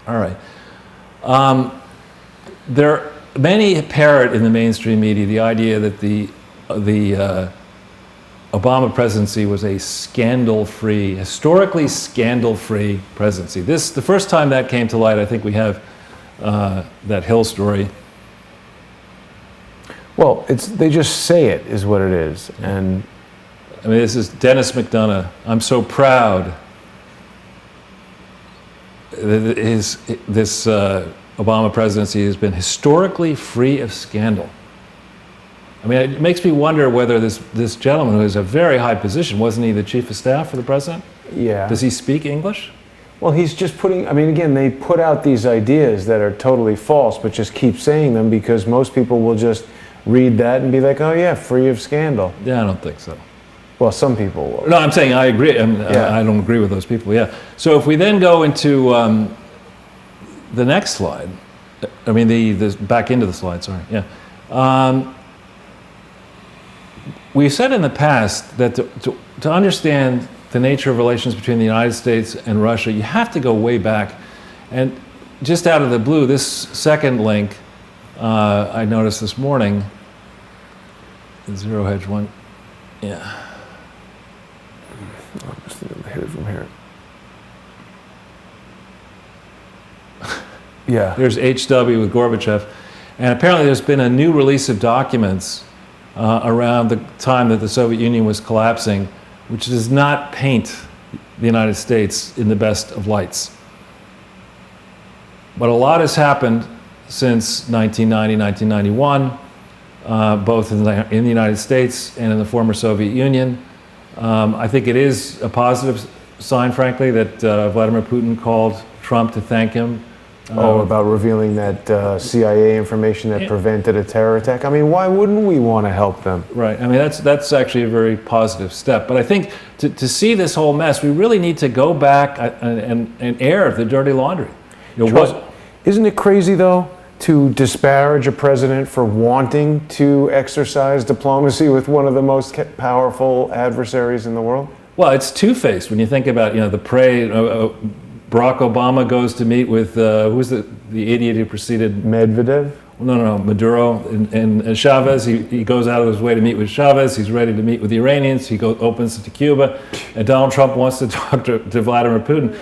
All right. Many parrot in the mainstream media the idea that the Obama presidency was a scandal-free, historically scandal-free presidency. The first time that came to light, I think we have that Hill story. Well, they just say it is what it is, and I mean, this is Dennis McDonough. I'm so proud. This Obama presidency has been historically free of scandal. I mean, it makes me wonder whether this gentleman, who has a very high position, wasn't he the chief of staff for the president? Yeah. Does he speak English? Well, he's just again, they put out these ideas that are totally false, but just keep saying them because most people will just read that and be like, oh yeah, free of scandal. Yeah, I don't think so. Well, some people will. No, I'm saying I agree. I don't agree with those people, yeah. So if we then go into the next slide, I mean, the back into the slide, sorry, yeah. We've said in the past that to understand the nature of relations between the United States and Russia, you have to go way back. And just out of the blue, this second link I noticed this morning, the Zero Hedge one, yeah. I'm just going to hit it from here. Yeah. There's HW with Gorbachev. And apparently there's been a new release of documents around the time that the Soviet Union was collapsing, which does not paint the United States in the best of lights. But a lot has happened since 1990, 1991, both in the United States and in the former Soviet Union. I think it is a positive sign, frankly, that Vladimir Putin called Trump to thank him. About revealing that CIA information that prevented a terror attack. I mean, why wouldn't we want to help them? Right. I mean, that's actually a very positive step. But I think to see this whole mess, we really need to go back and air the dirty laundry. Isn't it crazy, though, to disparage a president for wanting to exercise diplomacy with one of the most powerful adversaries in the world? Well, it's two-faced when you think about, the parade. Barack Obama goes to meet with, who's the idiot who preceded? Medvedev? no, Maduro and Chavez. He goes out of his way to meet with Chavez. He's ready to meet with the Iranians. He opens to Cuba, and Donald Trump wants to talk to Vladimir Putin.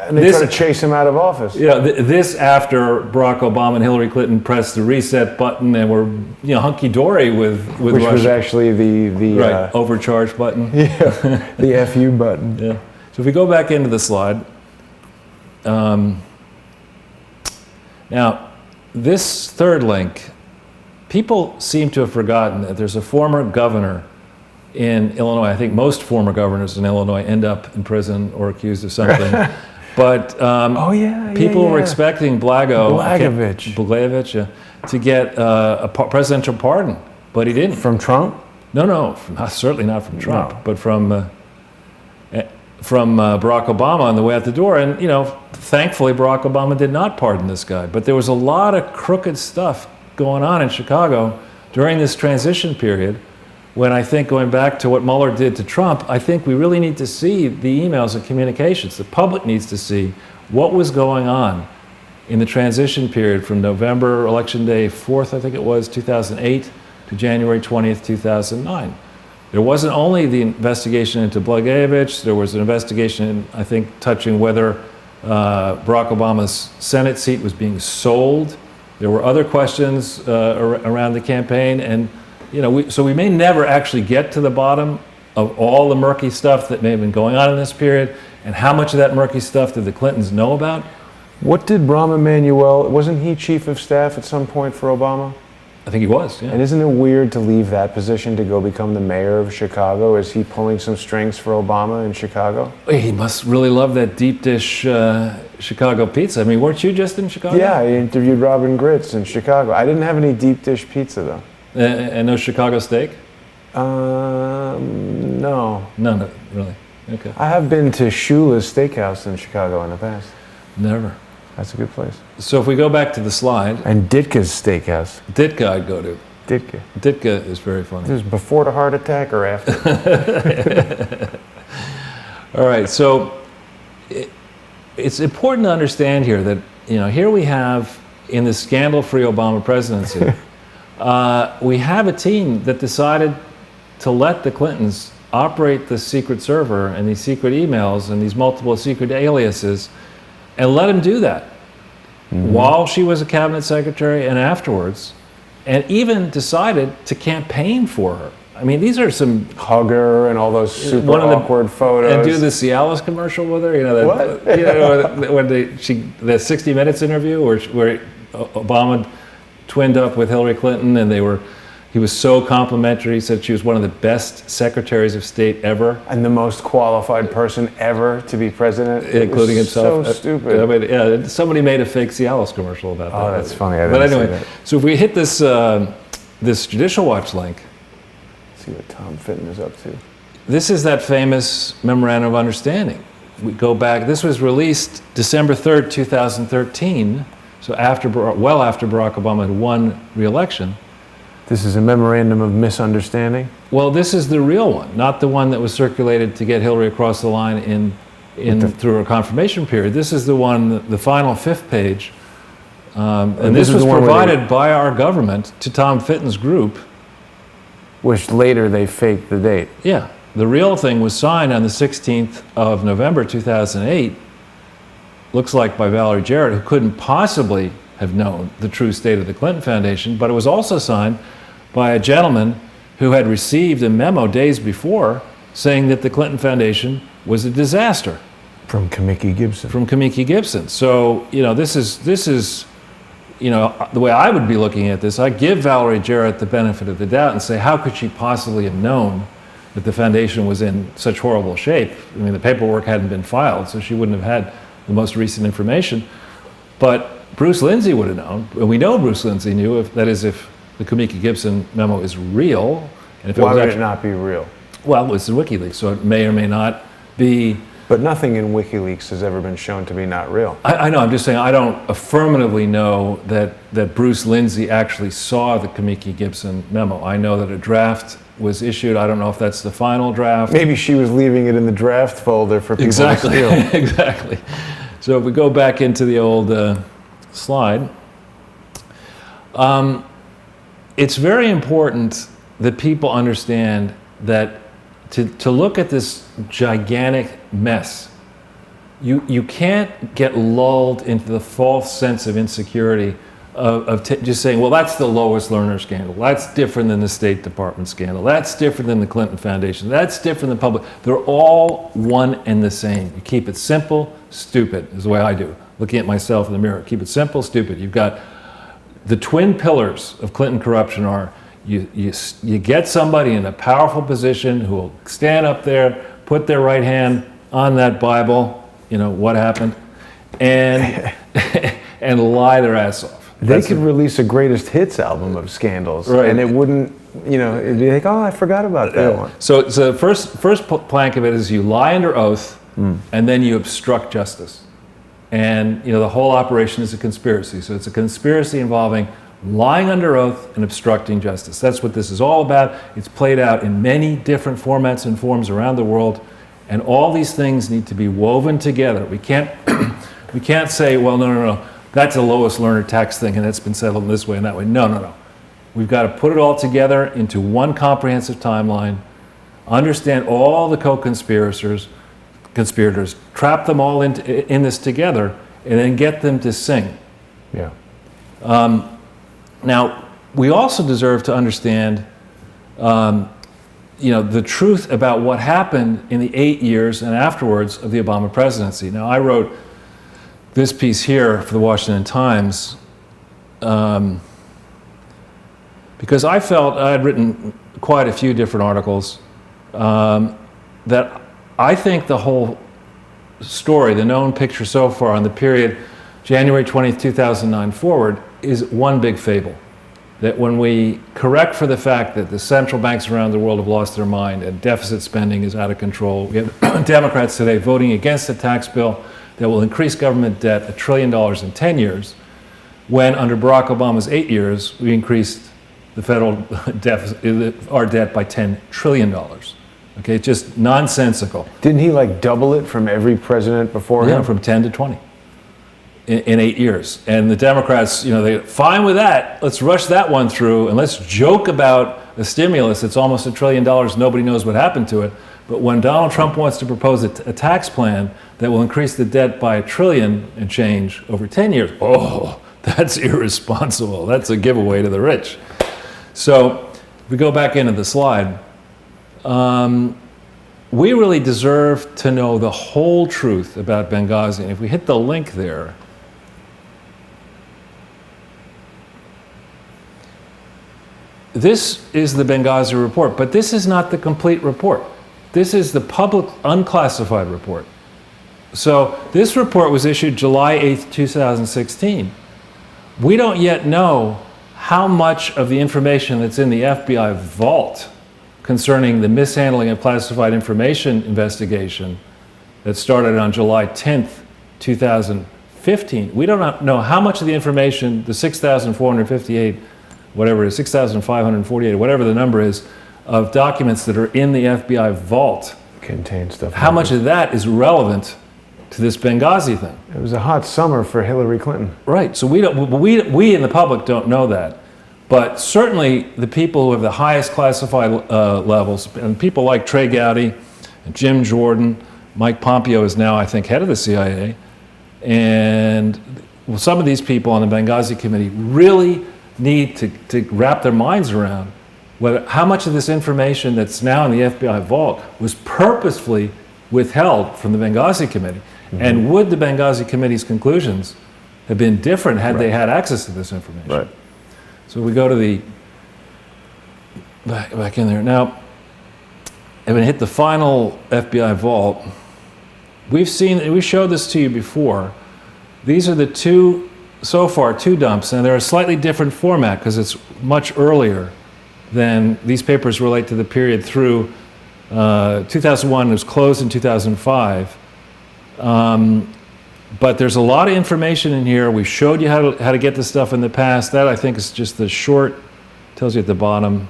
And they try to chase him out of office. Yeah, this after Barack Obama and Hillary Clinton pressed the reset button and were hunky-dory with Which Russia. was actually the overcharge button. Yeah, the FU button. Yeah. So if we go back into the slide, now this third link, people seem to have forgotten that there's a former governor in Illinois. I think most former governors in Illinois end up in prison or accused of something. But people were expecting Blagojevich to get a presidential pardon, but he didn't. From Trump? No, certainly not from Trump, but from Barack Obama on the way out the door. And thankfully Barack Obama did not pardon this guy. But there was a lot of crooked stuff going on in Chicago during this transition period. When I think, going back to what Mueller did to Trump, I think we really need to see the emails and communications. The public needs to see what was going on in the transition period from November, election day 4th, I think it was, 2008, to January 20th, 2009. There wasn't only the investigation into Blagojevich, there was an investigation, I think, touching whether Barack Obama's Senate seat was being sold. There were other questions around the campaign, and so we may never actually get to the bottom of all the murky stuff that may have been going on in this period, and how much of that murky stuff did the Clintons know about? What did Rahm Emanuel, wasn't he chief of staff at some point for Obama? I think he was, yeah. And isn't it weird to leave that position to go become the mayor of Chicago? Is he pulling some strings for Obama in Chicago? He must really love that deep dish Chicago pizza. I mean, weren't you just in Chicago? Yeah, I interviewed Robin Gritz in Chicago. I didn't have any deep dish pizza, though. And no Chicago steak? No. No, really. Okay. I have been to Shula's Steakhouse in Chicago in the past. Never. That's a good place. So if we go back to the slide. And Ditka's Steakhouse. Ditka I'd go to. Ditka. Ditka is very funny. This is before the heart attack or after? All right, so it's important to understand here that, here we have, in the scandal-free Obama presidency, we have a team that decided to let the Clintons operate the secret server and these secret emails and these multiple secret aliases, and let him do that while she was a cabinet secretary and afterwards, and even decided to campaign for her. I mean, these are some... Hug her and all those super awkward photos. And do the Cialis commercial with her. What? When the 60 Minutes interview where Obama twinned up with Hillary Clinton, and he was so complimentary. He said she was one of the best secretaries of state ever. And the most qualified person ever to be president. Including himself. So stupid. I mean, somebody made a fake Cialis commercial about that. Oh, that's funny. But anyway, so if we hit this Judicial Watch link. Let's see what Tom Fitton is up to. This is that famous Memorandum of Understanding. We go back, this was released December 3rd, 2013. So well after Barack Obama had won re-election. This is a memorandum of misunderstanding? Well, this is the real one, not the one that was circulated to get Hillary across the line through a confirmation period. This is the one, the final 5th page. And this was provided by our government to Tom Fitton's group. Which later they faked the date. Yeah. The real thing was signed on the 16th of November 2008. Looks like by Valerie Jarrett, who couldn't possibly have known the true state of the Clinton Foundation, but it was also signed by a gentleman who had received a memo days before saying that the Clinton Foundation was a disaster. From Kamiki Gibson. From Kamiki Gibson. So, this is the way I would be looking at this. I give Valerie Jarrett the benefit of the doubt and say, how could she possibly have known that the foundation was in such horrible shape? I mean, the paperwork hadn't been filed, so she wouldn't have had the most recent information. But Bruce Lindsay would have known, and we know Bruce Lindsay knew, if the Kamiki Gibson memo is real. And if Why would it not be real? Well, it's in WikiLeaks, so it may or may not be. But nothing in WikiLeaks has ever been shown to be not real. I know, I'm just saying I don't affirmatively know that Bruce Lindsay actually saw the Kamiki Gibson memo. I know that a draft was issued. I don't know if that's the final draft. Maybe she was leaving it in the draft folder for people to steal. Exactly. So if we go back into the old slide, It's very important that people understand that to look at this gigantic mess, you can't get lulled into the false sense of insecurity of just saying, well, that's the Lois Lerner scandal. That's different than the State Department scandal. That's different than the Clinton Foundation. That's different than public. They're all one and the same. You keep it simple, stupid, is the way I do. Looking at myself in the mirror. Keep it simple, stupid. You've got the twin pillars of Clinton corruption are you get somebody in a powerful position who will stand up there, put their right hand on that Bible, you know, what happened, and and lie their ass off. They could release a greatest hits album of scandals, right, and it wouldn't, you know, it'd be like, oh, I forgot about that one. So the first plank of it is you lie under oath, and then you obstruct justice. And, you know, the whole operation is a conspiracy. So it's a conspiracy involving lying under oath and obstructing justice. That's what this is all about. It's played out in many different formats and forms around the world, and all these things need to be woven together. We can't we can't say, well, no, that's a Lois Lerner tax thing and it's been settled in this way and that way. No. We've got to put it all together into one comprehensive timeline, understand all the co-conspirators, trap them all in this together, and then get them to sing. Yeah. Now, we also deserve to understand, you know, the truth about what happened in the 8 years and afterwards of the Obama presidency. Now, I wrote this piece here for the Washington Times because I felt I had written quite a few different articles that I think the whole story, the known picture so far on the period January 20th, 2009 forward, is one big fable. That when we correct for the fact that the central banks around the world have lost their mind and deficit spending is out of control, we have Democrats today voting against a tax bill that will increase government debt $1 trillion in 10 years, when under Barack Obama's 8 years, we increased the federal deficit, our debt by $10 trillion. Okay, just nonsensical. Didn't he like double it from every president before him? Yeah, from 10 to 20 in 8 years. And the Democrats, you know, they're fine with that. Let's rush that one through and let's joke about a stimulus that's almost $1 trillion. Nobody knows what happened to it. But when Donald Trump wants to propose a tax plan that will increase the debt by $1 trillion and change over 10 years, oh, that's irresponsible. That's a giveaway to the rich. So if we go back into the slide, we really deserve to know the whole truth about Benghazi. And if we hit the link there, this is the Benghazi report, but this is not the complete report. This is the public unclassified report. So this report was issued July 8th, 2016. We don't yet know how much of the information that's in the FBI vault concerning the mishandling of classified information investigation that started on July 10th, 2015. We don't know how much of the information, the 6,458, whatever it is, 6,548, whatever the number is, of documents that are in the FBI vault contains stuff. How much of that is relevant to this Benghazi thing? It was a hot summer for Hillary Clinton. Right. So we in the public don't know that. But certainly the people who have the highest classified levels, and people like Trey Gowdy and Jim Jordan, Mike Pompeo is now, I think, head of the CIA, and some of these people on the Benghazi committee really need to wrap their minds around how much of this information that's now in the FBI vault was purposefully withheld from the Benghazi committee. Mm-hmm. And would the Benghazi committee's conclusions have been different had they had access to this information? Right. So we go to the back in there. Now, I'm going to hit the final FBI vault. We showed this to you before. These are the two dumps, and they're a slightly different format because it's much earlier than these papers relate to the period through 2001. It was closed in 2005. But there's a lot of information in here. We showed you how to get this stuff in the past. That, I think, is just the short, tells you at the bottom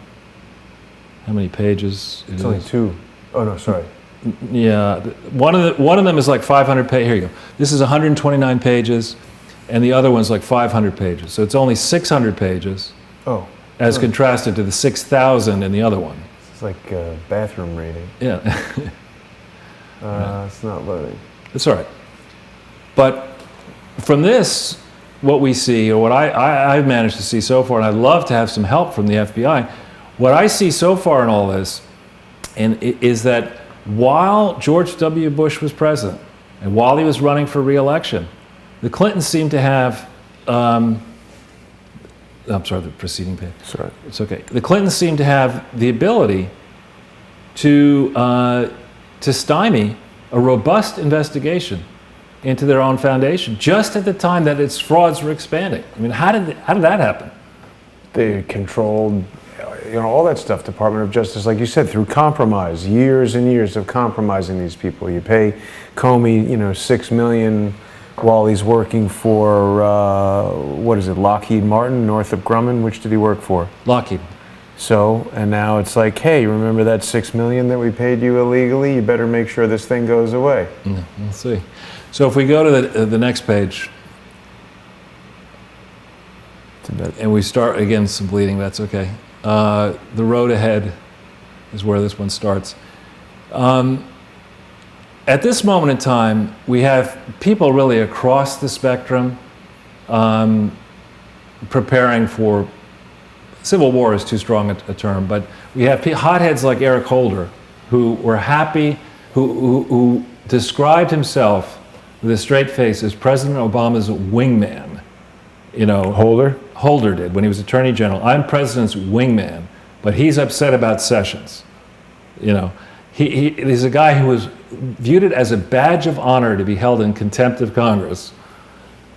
how many pages it is. It's only two. Oh, no, sorry. Yeah, one of them is like 500 pages. Here you go. This is 129 pages. and the other one's like 500 pages. So it's only 600 pages, as contrasted to the 6,000 in the other one. It's like a bathroom reading. Yeah. It's not loading. It's all right. But from this, what we see, or what I've managed to see so far, and I'd love to have some help from the FBI, what I see so far in all this is that while George W. Bush was president, and while he was running for re-election, the Clintons seem to have, I'm sorry, the preceding page. Sorry. It's okay. The Clintons seem to have the ability to stymie a robust investigation into their own foundation, just at the time that its frauds were expanding. I mean, how did that happen? They controlled, all that stuff, Department of Justice, like you said, through compromise, years and years of compromising these people. You pay Comey, $6 million while he's working for, Lockheed Martin, Northrop Grumman. Which did he work for? Lockheed. So, and now it's like, hey, remember that $6 million that we paid you illegally? You better make sure this thing goes away. We'll see. So if we go to the next page, and we start, again, some bleeding, that's okay. The road ahead is where this one starts. At this moment in time, we have people really across the spectrum preparing for, civil war is too strong a term, but we have hotheads like Eric Holder, who were happy, who described himself with a straight face as President Obama's wingman. Holder did when he was Attorney General. I'm President's wingman, but he's upset about Sessions. He's a guy who was viewed it as a badge of honor to be held in contempt of Congress.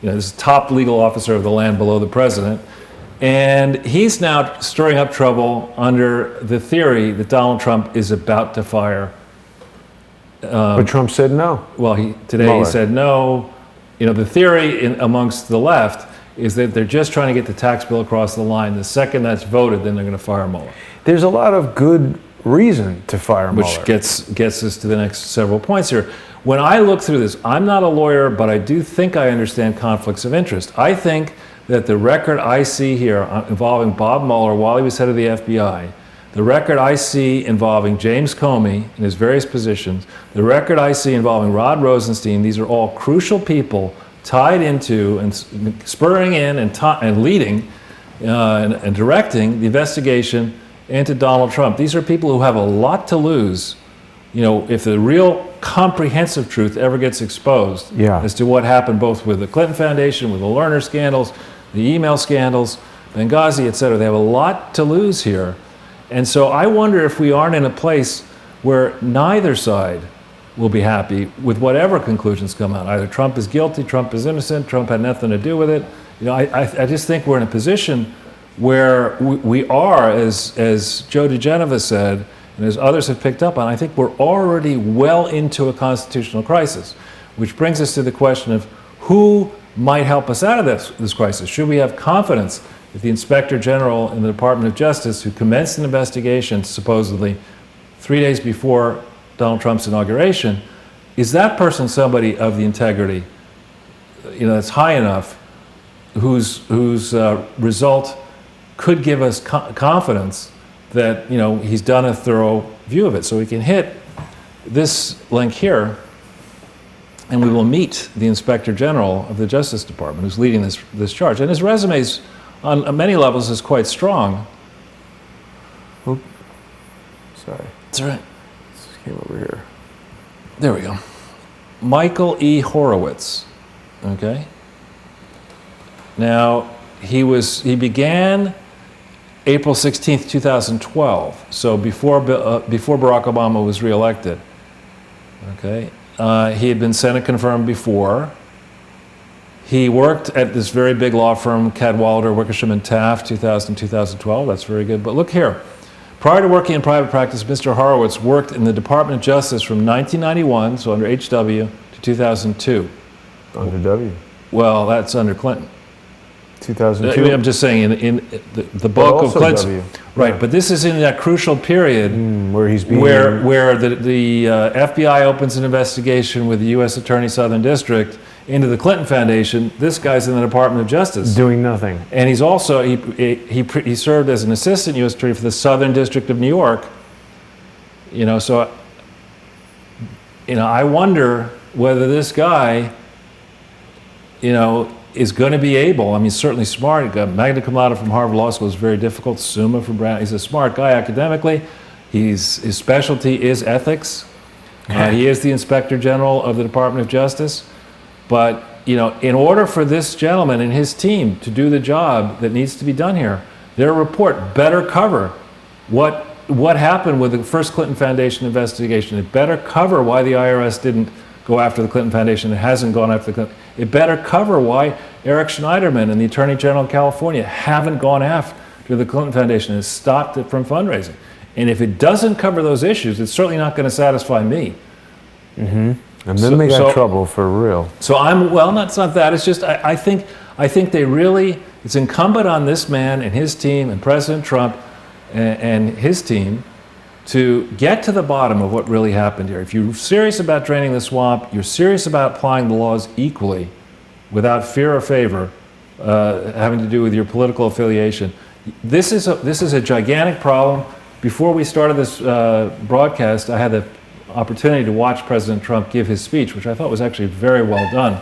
This is top legal officer of the land below the president. And he's now stirring up trouble under the theory that Donald Trump is about to fire. But Trump said no. Well, today Mueller. He said no. The theory amongst the left is that they're just trying to get the tax bill across the line. The second that's voted, then they're going to fire Mueller. There's a lot of good reason to fire Mueller. Which gets us to the next several points here. When I look through this, I'm not a lawyer, but I do think I understand conflicts of interest. I think that the record I see here involving Bob Mueller while he was head of the FBI, the record I see involving James Comey in his various positions, the record I see involving Rod Rosenstein, these are all crucial people tied into and spurring in and leading and directing the investigation into Donald Trump. These are people who have a lot to lose, if the real comprehensive truth ever gets exposed as to what happened both with the Clinton Foundation, with the Lerner scandals, the email scandals, Benghazi, et cetera. They have a lot to lose here. And so I wonder if we aren't in a place where neither side will be happy with whatever conclusions come out. Either Trump is guilty, Trump is innocent, Trump had nothing to do with it. I just think we're in a position where we are, as Joe DeGenova said, and as others have picked up on, I think we're already well into a constitutional crisis, which brings us to the question of who might help us out of this crisis. Should we have confidence that the Inspector General in the Department of Justice, who commenced an investigation supposedly 3 days before Donald Trump's inauguration, is that person somebody of the integrity, that's high enough, whose result could give us confidence that he's done a thorough view of it. So we can hit this link here, and we will meet the Inspector General of the Justice Department, who's leading this charge. And his resume on many levels is quite strong. Oop. Sorry. That's all right. This came over here. There we go. Michael E. Horowitz. Okay. Now, he began April 16th, 2012, so before Barack Obama was reelected. Okay. He had been Senate confirmed before. He worked at this very big law firm, Cadwalader, Wickersham and Taft, 2012. That's very good. But look here. Prior to working in private practice, Mr. Horowitz worked in the Department of Justice from 1991, so under HW, to 2002. Under W. Well, that's under Clinton. 2002. I'm just saying in the bulk of Clinton's, right? Yeah. But this is in that crucial period where he's being where the FBI opens an investigation with the U.S. Attorney Southern District into the Clinton Foundation. This guy's in the Department of Justice doing nothing, and he's also he served as an assistant U.S. attorney for the Southern District of New York. So I wonder whether this guy, is going to be able. I mean, certainly smart. He got magna cum laude from Harvard Law School. It's very difficult. Summa from Brown. He's a smart guy academically. His specialty is ethics. He is the Inspector General of the Department of Justice. But in order for this gentleman and his team to do the job that needs to be done here, their report better cover what happened with the first Clinton Foundation investigation. It better cover why the IRS didn't go after the Clinton Foundation. It hasn't gone after the Clinton. It better cover why Eric Schneiderman and the Attorney General of California haven't gone after the Clinton Foundation and stopped it from fundraising. And if it doesn't cover those issues, it's certainly not going to satisfy me. Mm-hmm. And then they got trouble for real. So it's not that. It's just I think they really. It's incumbent on this man and his team and President Trump and his team to get to the bottom of what really happened here. If you're serious about draining the swamp, you're serious about applying the laws equally, without fear or favor, having to do with your political affiliation. This is a gigantic problem. Before we started this broadcast, I had the opportunity to watch President Trump give his speech, which I thought was actually very well done.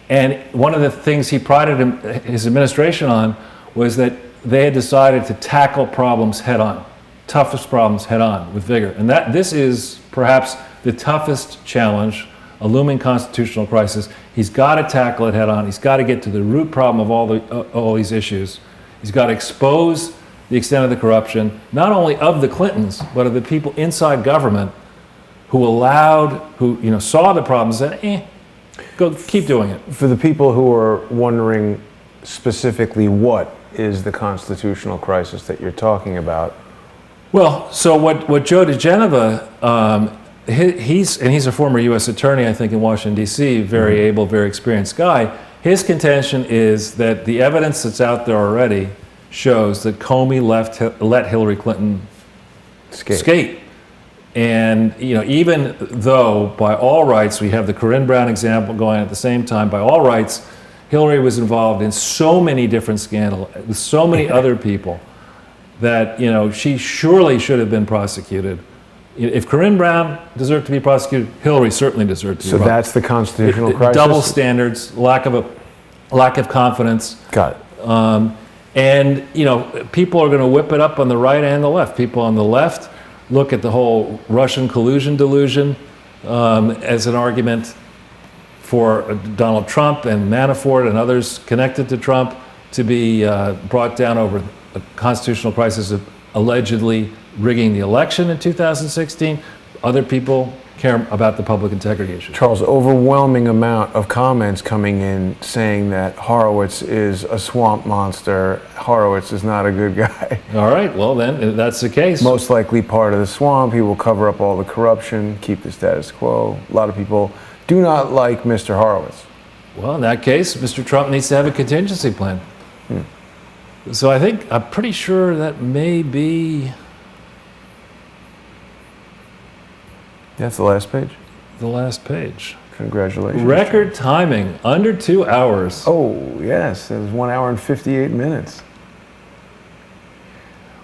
And one of the things he prided his administration on was that they had decided to tackle problems head on. Toughest problems head on with vigor. And this is perhaps the toughest challenge, a looming constitutional crisis. He's got to tackle it head on. He's got to get to the root problem of all these issues. He's got to expose the extent of the corruption, not only of the Clintons, but of the people inside government who saw the problems and said, go keep doing it. For the people who are wondering specifically what is the constitutional crisis that you're talking about, well, so what Joe DeGeneva, he's a former U.S. attorney, I think, in Washington, D.C., very able, very experienced guy. His contention is that the evidence that's out there already shows that Comey let Hillary Clinton skate. And even though by all rights, we have the Corinne Brown example going at the same time, by all rights, Hillary was involved in so many different scandals with so many other people that she surely should have been prosecuted. If Corinne Brown deserved to be prosecuted, Hillary certainly deserved to be prosecuted. So that's the constitutional crisis? Double standards, lack of confidence. Got it. And people are going to whip it up on the right and the left. People on the left look at the whole Russian collusion delusion as an argument for Donald Trump and Manafort and others connected to Trump to be brought down over a constitutional crisis of allegedly rigging the election in 2016. Other people care about the public integrity issue. Charles, overwhelming amount of comments coming in saying that Horowitz is a swamp monster. Horowitz is not a good guy. All right, well then, if that's the case. Most likely part of the swamp. He will cover up all the corruption, keep the status quo. A lot of people do not like Mr. Horowitz. Well, in that case, Mr. Trump needs to have a contingency plan. So I'm pretty sure that may be... That's the last page? The last page. Congratulations. Record timing, under 2 hours. Oh, yes, it was 1 hour and 58 minutes.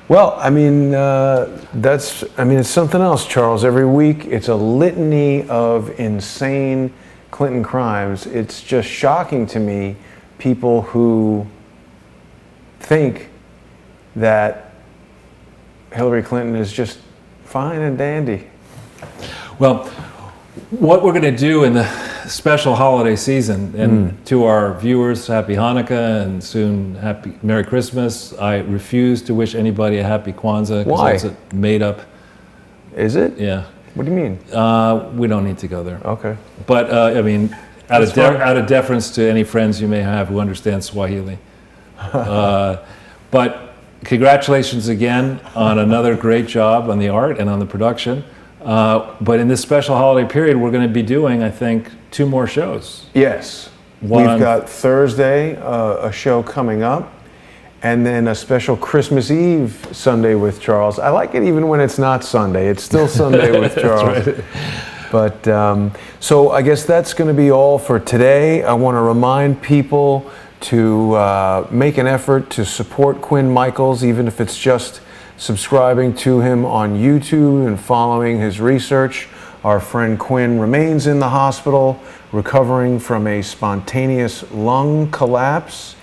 Well, it's something else, Charles. Every week, it's a litany of insane Clinton crimes. It's just shocking to me, people who think that Hillary Clinton is just fine and dandy. Well, what we're going to do in the special holiday season, and to our viewers, Happy Hanukkah and soon Happy Merry Christmas. I refuse to wish anybody a Happy Kwanzaa. Why? That's a made up. Is it? Yeah. What do you mean? We don't need to go there. Okay. But out of deference to any friends you may have who understand Swahili. But congratulations again on another great job on the art and on the production. But in this special holiday period, we're going to be doing, I think, 2 more shows. Yes. We've got Thursday, a show coming up, and then a special Christmas Eve Sunday with Charles. I like it even when it's not Sunday. It's still Sunday with Charles. That's right. But so I guess that's going to be all for today. I want to remind people to make an effort to support Quinn Michaels, even if it's just subscribing to him on YouTube and following his research. Our friend Quinn remains in the hospital, recovering from a spontaneous lung collapse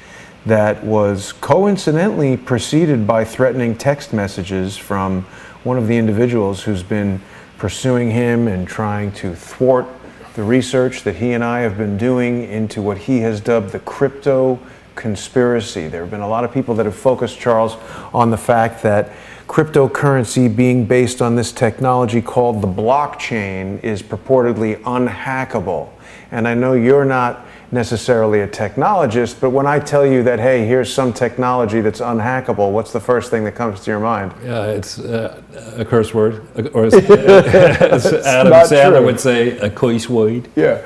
that was coincidentally preceded by threatening text messages from one of the individuals who's been pursuing him and trying to thwart the research that he and I have been doing into what he has dubbed the crypto conspiracy. There have been a lot of people that have focused, Charles, on the fact that cryptocurrency being based on this technology called the blockchain is purportedly unhackable. And I know you're not necessarily a technologist, but when I tell you that, hey, here's some technology that's unhackable, what's the first thing that comes to your mind? Yeah, it's a curse word, or as Adam Sandler would say, a curse word. Yeah.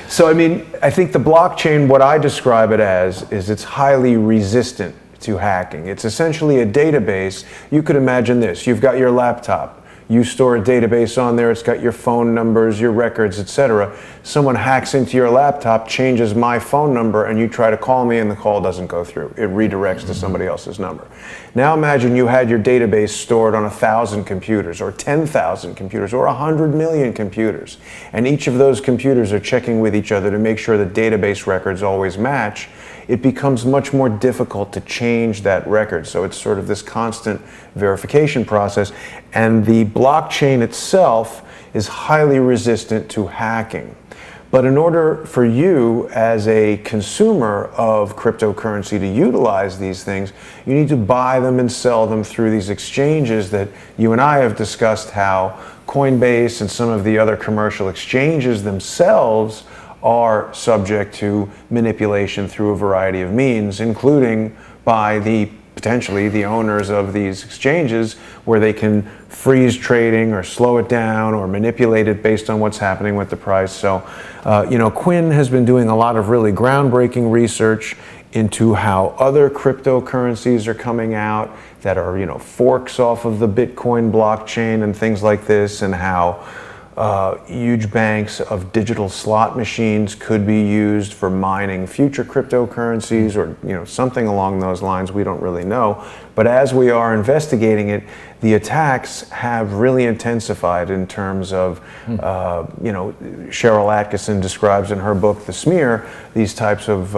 So, I mean, I think the blockchain, what I describe it as, is it's highly resistant to hacking. It's essentially a database. You could imagine this. You've got your laptop. You store a database on there. It's got your phone numbers, your records, etc. Someone hacks into your laptop, changes my phone number, and you try to call me and the call doesn't go through. It redirects to somebody else's number. Now imagine you had your database stored on 1,000 computers or 10,000 computers or 100 million computers. And each of those computers are checking with each other to make sure the database records always match. It becomes much more difficult to change that record. So it's sort of this constant verification process. And the blockchain itself is highly resistant to hacking. But in order for you as a consumer of cryptocurrency to utilize these things, you need to buy them and sell them through these exchanges that you and I have discussed, how Coinbase and some of the other commercial exchanges themselves are subject to manipulation through a variety of means, including by potentially the owners of these exchanges, where they can freeze trading or slow it down or manipulate it based on what's happening with the price. So, Quinn has been doing a lot of really groundbreaking research into how other cryptocurrencies are coming out that are, forks off of the Bitcoin blockchain and things like this, and how huge banks of digital slot machines could be used for mining future cryptocurrencies, or something along those lines. We don't really know. But as we are investigating it, the attacks have really intensified in terms of, Cheryl Atkinson describes in her book, The Smear, these types of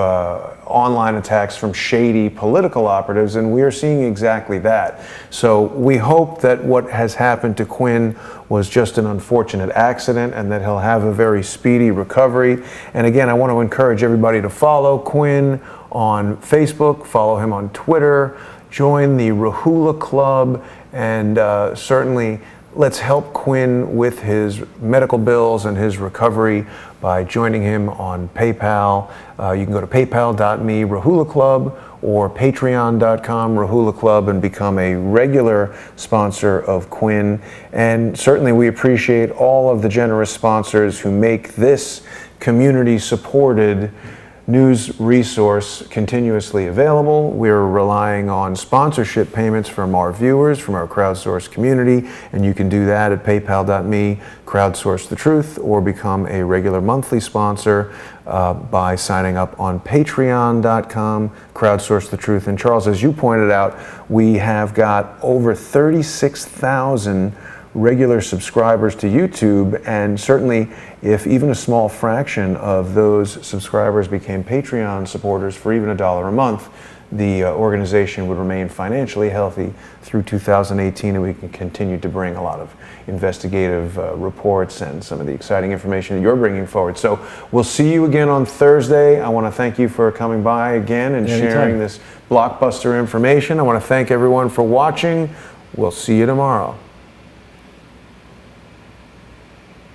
online attacks from shady political operatives, and we are seeing exactly that. So we hope that what has happened to Quinn was just an unfortunate accident and that he'll have a very speedy recovery. And again, I want to encourage everybody to follow Quinn on Facebook, follow him on Twitter, join the Rahula Club, and certainly let's help Quinn with his medical bills and his recovery by joining him on PayPal. You can go to paypal.me Rahula Club or patreon.com Rahula Club and become a regular sponsor of Quinn. And certainly we appreciate all of the generous sponsors who make this community-supported news resource continuously available. We're relying on sponsorship payments from our viewers, from our Crowdsource community, and you can do that at paypal.me Crowdsource the Truth, or become a regular monthly sponsor by signing up on patreon.com Crowdsource the Truth. And Charles, as you pointed out, we have got over 36,000 regular subscribers to YouTube, and certainly if even a small fraction of those subscribers became Patreon supporters for even $1 a month, the organization would remain financially healthy through 2018, and we can continue to bring a lot of investigative reports and some of the exciting information that you're bringing forward. So we'll see you again on Thursday. I want to thank you for coming by again and sharing this blockbuster information. I want to thank everyone for watching. We'll see you tomorrow.